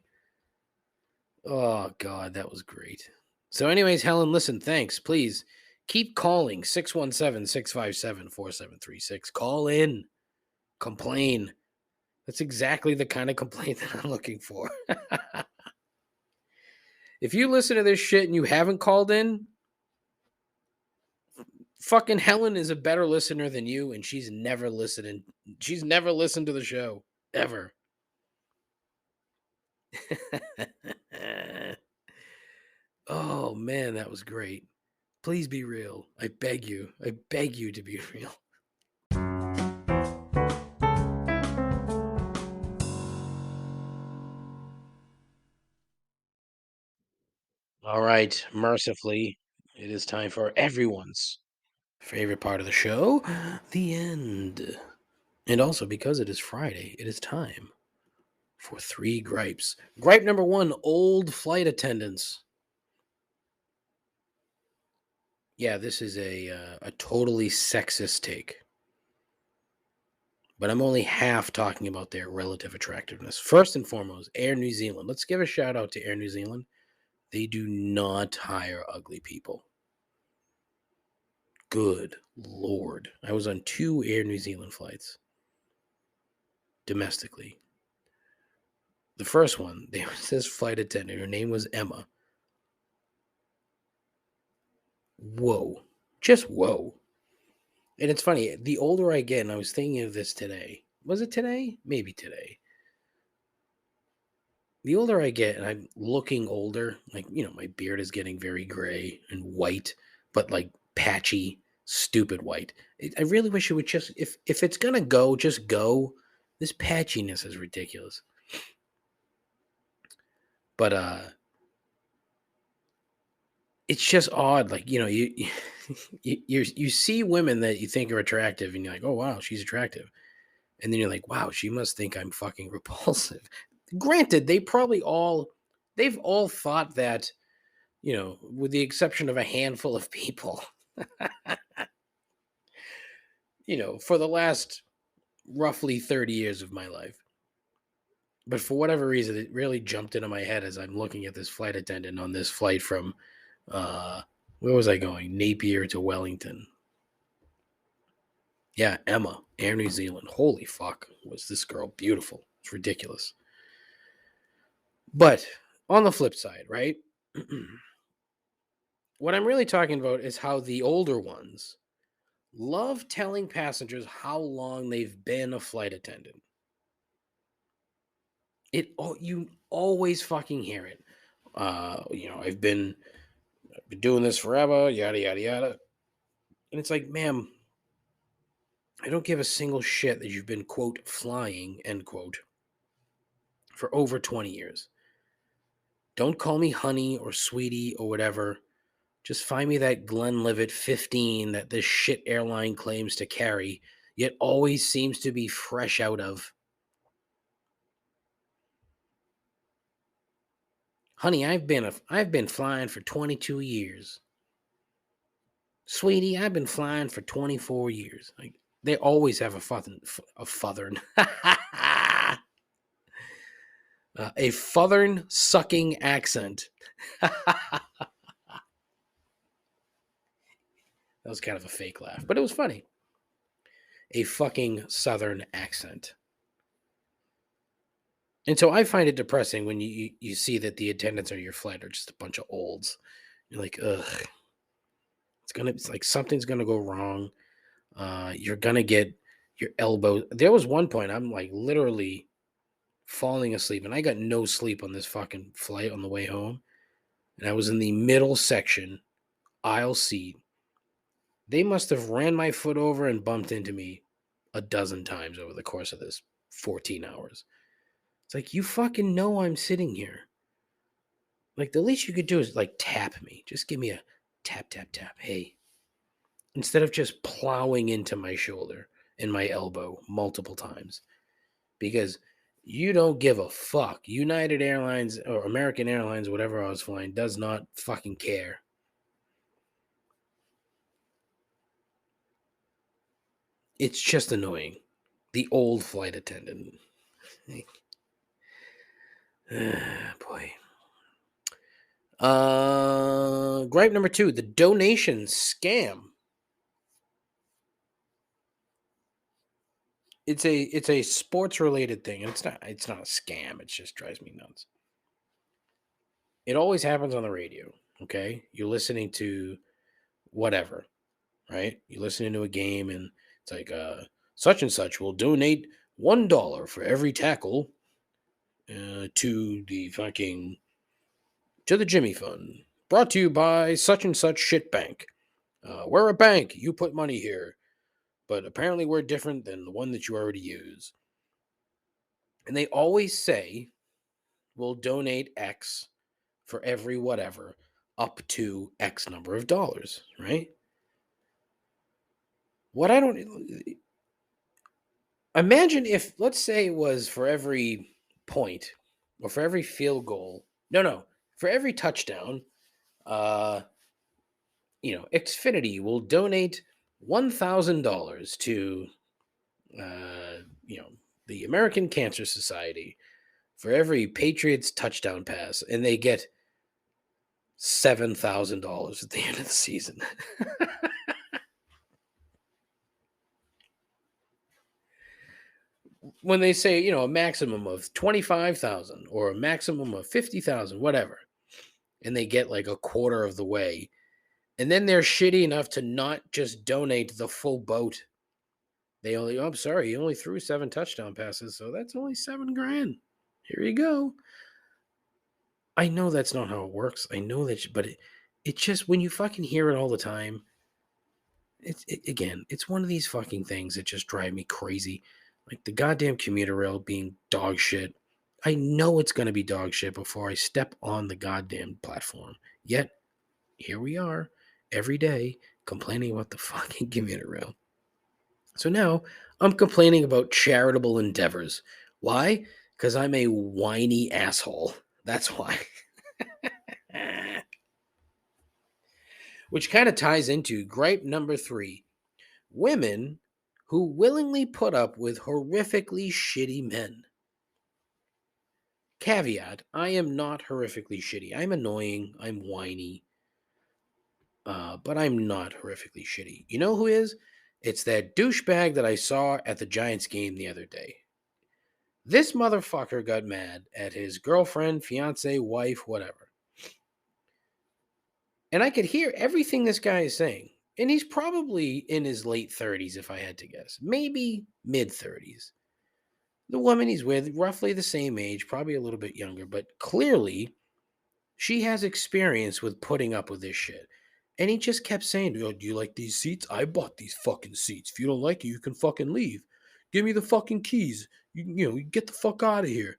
Oh god, that was great. So anyways, Helen, listen, thanks. Please keep calling 617-657-4736. Call in. Complain. That's exactly the kind of complaint that I'm looking for. If you listen to this shit and you haven't called in, fucking Helen is a better listener than you, and she's never listening. She's never listened to the show. Ever. Oh man, that was great. Please be real. I beg you. I beg you to be real. All right, mercifully, it is time for everyone's favorite part of the show, the end. And also, because it is Friday, it is time for 3 gripes. Gripe number 1, old flight attendants. Yeah, this is a totally sexist take. But I'm only half talking about their relative attractiveness. First and foremost, Air New Zealand. Let's give a shout out to Air New Zealand. They do not hire ugly people. Good Lord. I was on 2 Air New Zealand flights domestically. The first one, there was this flight attendant. Her name was Emma. Whoa. Just whoa. And it's funny, the older I get, and I was thinking of this today. Was it today? Maybe today. the older I get and I'm looking older, like, my beard is getting very gray and white, but like patchy, stupid white. I really wish it would just, if it's gonna go, just go. This patchiness is ridiculous. But it's just odd. Like, you see women that you think are attractive, and you're like, oh wow, she's attractive. And then you're like, wow, she must think I'm fucking repulsive. Granted, they've all thought that, with the exception of a handful of people, for the last roughly 30 years of my life. But for whatever reason, it really jumped into my head as I'm looking at this flight attendant on this flight from, uh, where was I going? Napier to Wellington. Yeah, Emma, Air New Zealand. Holy fuck, was this girl beautiful? It's ridiculous. But on the flip side, right? What I'm really talking about is how the older ones love telling passengers how long they've been a flight attendant. You always fucking hear it. I've been doing this forever, yada yada yada. And it's like, ma'am, I don't give a single shit that you've been, quote, flying, end quote, for over 20 years. Don't call me honey or sweetie or whatever. Just find me that Glenlivet 15 that this shit airline claims to carry, yet always seems to be fresh out of. Honey, I've been flying for 22 years. Sweetie, I've been flying for 24 years. Like, they always have a futhern a futhern sucking accent. That was kind of a fake laugh, but it was funny. A fucking southern accent. And so I find it depressing when you see that the attendants on your flight are just a bunch of olds. You're like, ugh. It's like something's gonna go wrong. You're gonna get your elbow. There was one point I'm like literally falling asleep, and I got no sleep on this fucking flight on the way home. And I was in the middle section, aisle seat. They must have ran my foot over and bumped into me a dozen times over the course of this 14 hours. It's like, you fucking know I'm sitting here. Like, the least you could do is like tap me. Just give me a tap, tap, tap. Hey. Instead of just plowing into my shoulder and my elbow multiple times. Because you don't give a fuck. United Airlines or American Airlines, whatever I was flying, does not fucking care. It's just annoying. The old flight attendant. Boy. Gripe number 2, the donation scam. It's a sports related thing, and it's not a scam. It just drives me nuts. It always happens on the radio. Okay, you're listening to whatever, right? You're listening to a game, and it's like such and such will donate $1 for every tackle to the Jimmy Fund, brought to you by such and such shit bank. We're a bank. You put money here, but apparently we're different than the one that you already use. And they always say, we'll donate X for every whatever up to X number of dollars, right? What I don't imagine if, let's say it was for every point or for every field goal. No, for every touchdown, Xfinity will donate $1,000 to, the American Cancer Society for every Patriots touchdown pass, and they get $7,000 at the end of the season. When they say, a maximum of 25,000 or a maximum of 50,000, whatever, and they get like a quarter of the way, and then they're shitty enough to not just donate the full boat. They only, I'm sorry, he only threw 7 touchdown passes, so that's only $7,000. Here you go. I know that's not how it works. I know that, but it just when you fucking hear it all the time, again, it's one of these fucking things that just drive me crazy. Like the goddamn commuter rail being dog shit. I know it's going to be dog shit before I step on the goddamn platform. Yet here we are every day complaining about the fucking commuter rail. So now I'm complaining about charitable endeavors. Why? Because I'm a whiny asshole. That's why. Which kind of ties into gripe number 3: women who willingly put up with horrifically shitty men. Caveat: I am not horrifically shitty. I'm annoying. I'm whiny. But I'm not horrifically shitty. You know who is? It's that douchebag that I saw at the Giants game the other day. This motherfucker got mad at his girlfriend, fiance, wife, whatever. And I could hear everything this guy is saying. And he's probably in his late 30s, if I had to guess. Maybe mid 30s. The woman he's with, roughly the same age, probably a little bit younger, but clearly she has experience with putting up with this shit. And he just kept saying, "Oh, do you like these seats? I bought these fucking seats. If you don't like it, you can fucking leave. Give me the fucking keys. You get the fuck out of here."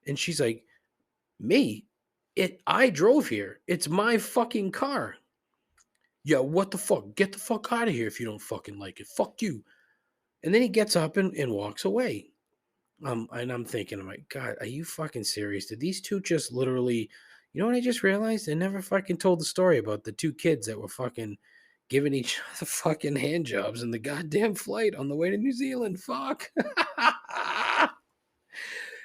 And she's like, "Me? I drove here. It's my fucking car." "Yeah, what the fuck? Get the fuck out of here if you don't fucking like it. Fuck you." And then he gets up and walks away. And I'm thinking, I'm like, God, are you fucking serious? Did these two just literally, you know what I just realized? They never fucking told the story about the two kids that were fucking giving each other fucking hand jobs in the goddamn flight on the way to New Zealand. Fuck.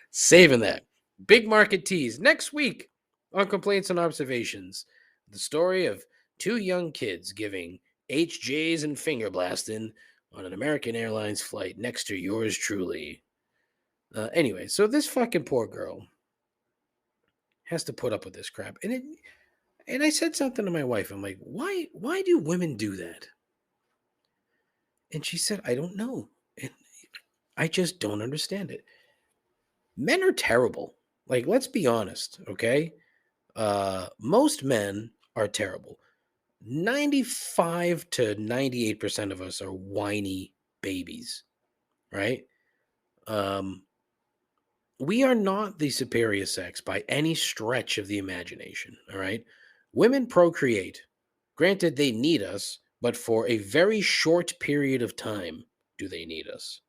Saving that. Big market tease next week on Complaints and Observations. The story of two young kids giving HJs and finger blasting on an American Airlines flight next to yours truly. Anyway, so this fucking poor girl has to put up with this crap. And I said something to my wife. I'm like, why do women do that? And she said, I don't know. And I just don't understand it. Men are terrible. Like, let's be honest, okay? Most men are terrible. 95 to 98% of us are whiny babies, right? We are not the superior sex by any stretch of the imagination, all right? Women procreate. Granted, they need us, but for a very short period of time do they need us.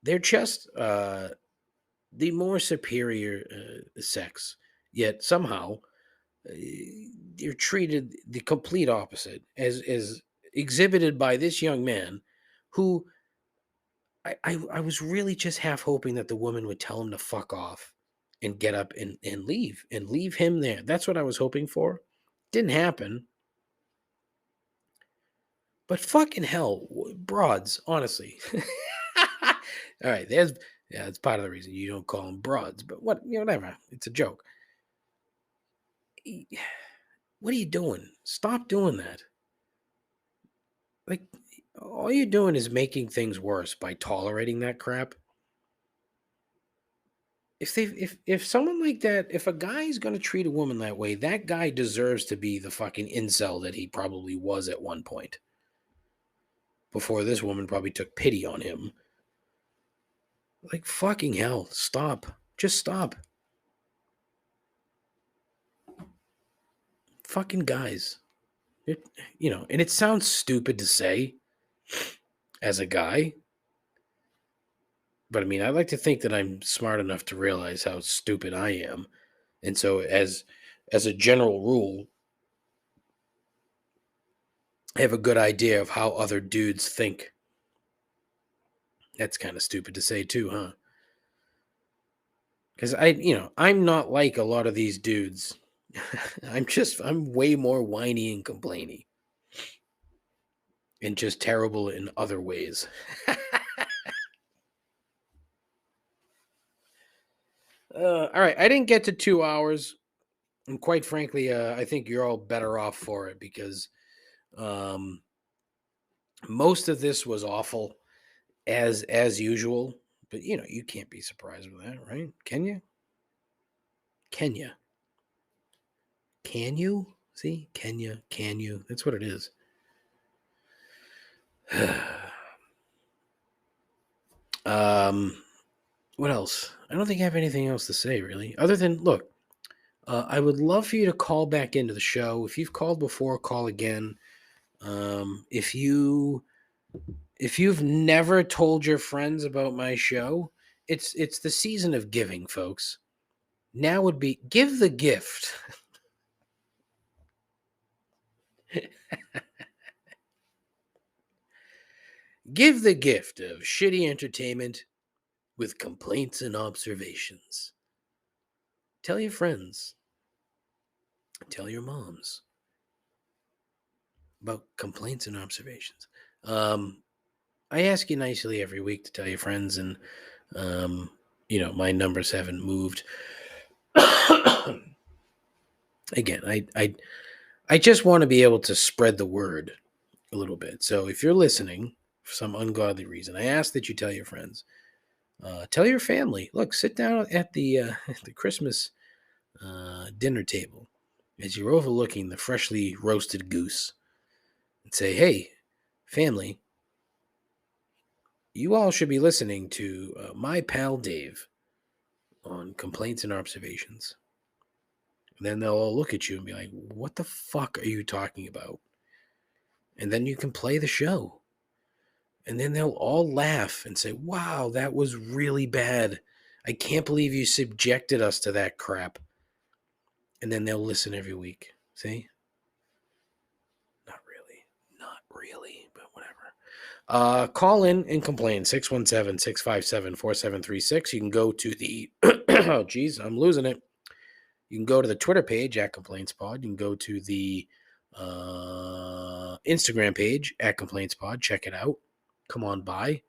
They're just the more superior sex, yet somehow you're treated the complete opposite, as exhibited by this young man who I was really just half hoping that the woman would tell him to fuck off and get up and leave him there. That's what I was hoping for. Didn't happen. But fucking hell, broads, honestly. All right, that's part of the reason you don't call them broads, but whatever. It's a joke. What are you doing? Stop doing that. Like, all you're doing is making things worse by tolerating that crap. If someone like that, if a guy's gonna treat a woman that way, that guy deserves to be the fucking incel that he probably was at one point. Before this woman probably took pity on him. Like, fucking hell, stop. Just stop. Fucking guys. And it sounds stupid to say as a guy. But I mean, I like to think that I'm smart enough to realize how stupid I am. And so as a general rule, I have a good idea of how other dudes think. That's kind of stupid to say too, huh? Because I'm not like a lot of these dudes. I'm way more whiny and complainy. And just terrible in other ways. All right, I didn't get to 2 hours. And quite frankly, I think you're all better off for it because most of this was awful as usual. But you can't be surprised with that, right? Can you? Kenya. Can you? See? Kenya, can you? That's what it is. What else? I don't think I have anything else to say, really. Other than, look, I would love for you to call back into the show. If you've called before, call again. If you've never told your friends about my show, it's the season of giving, folks. Now would be give the gift. Give the gift of shitty entertainment with complaints and observations. Tell your friends. Tell your moms about complaints and observations. I ask you nicely every week to tell your friends, and my numbers haven't moved. Again, I just want to be able to spread the word a little bit. So if you're listening for some ungodly reason, I ask that you tell your friends, tell your family. Look, sit down at the Christmas dinner table as you're overlooking the freshly roasted goose, and say, "Hey, family, you all should be listening to my pal Dave on complaints and observations." And then they'll all look at you and be like, "What the fuck are you talking about?" And then you can play the show. And then they'll all laugh and say, "Wow, that was really bad. I can't believe you subjected us to that crap." And then they'll listen every week. See? Not really, but whatever. Call in and complain, 617-657-4736. You can go to the, oh, geez, I'm losing it. You can go to the Twitter page at ComplainsPod. You can go to the Instagram page at ComplainsPod. Check it out. Come on by.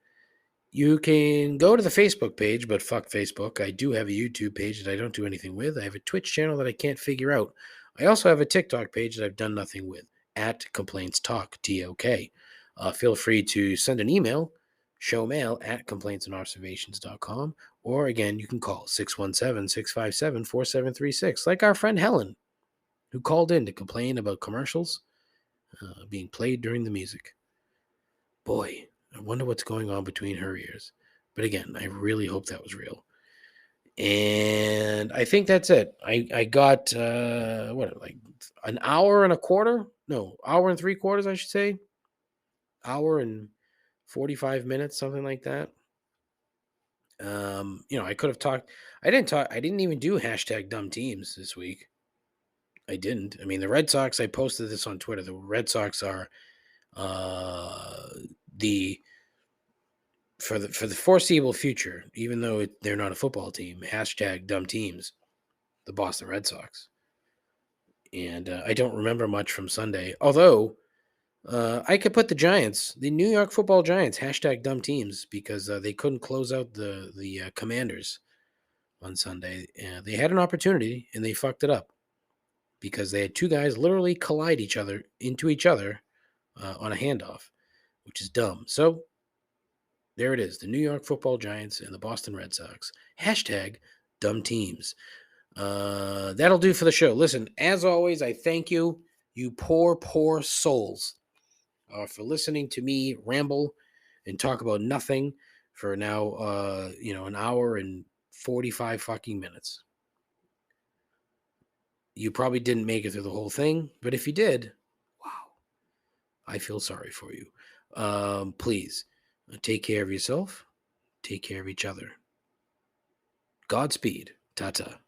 You can go to the Facebook page, but fuck Facebook. I do have a YouTube page that I don't do anything with. I have a Twitch channel that I can't figure out. I also have a TikTok page that I've done nothing with, at Complaints Talk, TOK. Feel free to send an email, showmail at complaintsandobservations.com, or again, you can call 617-657-4736, like our friend Helen, who called in to complain about commercials being played during the music. Boy, I wonder what's going on between her ears. But again, I really hope that was real. And I think that's it. I got, like an hour and a quarter? No, hour and 3/4, I should say. Hour and 45 minutes, something like that. I could have talked. I didn't even do hashtag dumb teams this week. I didn't. I mean, the Red Sox, I posted this on Twitter. The Red Sox are for the foreseeable future, even though they're not a football team, hashtag dumb teams, the Boston Red Sox. And I don't remember much from Sunday, although I could put the Giants, the New York Football Giants, hashtag dumb teams, because they couldn't close out the Commanders on Sunday. They had an opportunity and they fucked it up because they had two guys literally collide into each other on a handoff, which is dumb. So there it is, the New York Football Giants and the Boston Red Sox. Hashtag dumb teams. That'll do for the show. Listen, as always, I thank you, you poor, poor souls, for listening to me ramble and talk about nothing for now, an hour and 45 fucking minutes. You probably didn't make it through the whole thing, but if you did, wow, I feel sorry for you. Please take care of yourself. Take care of each other. Godspeed. Ta-ta.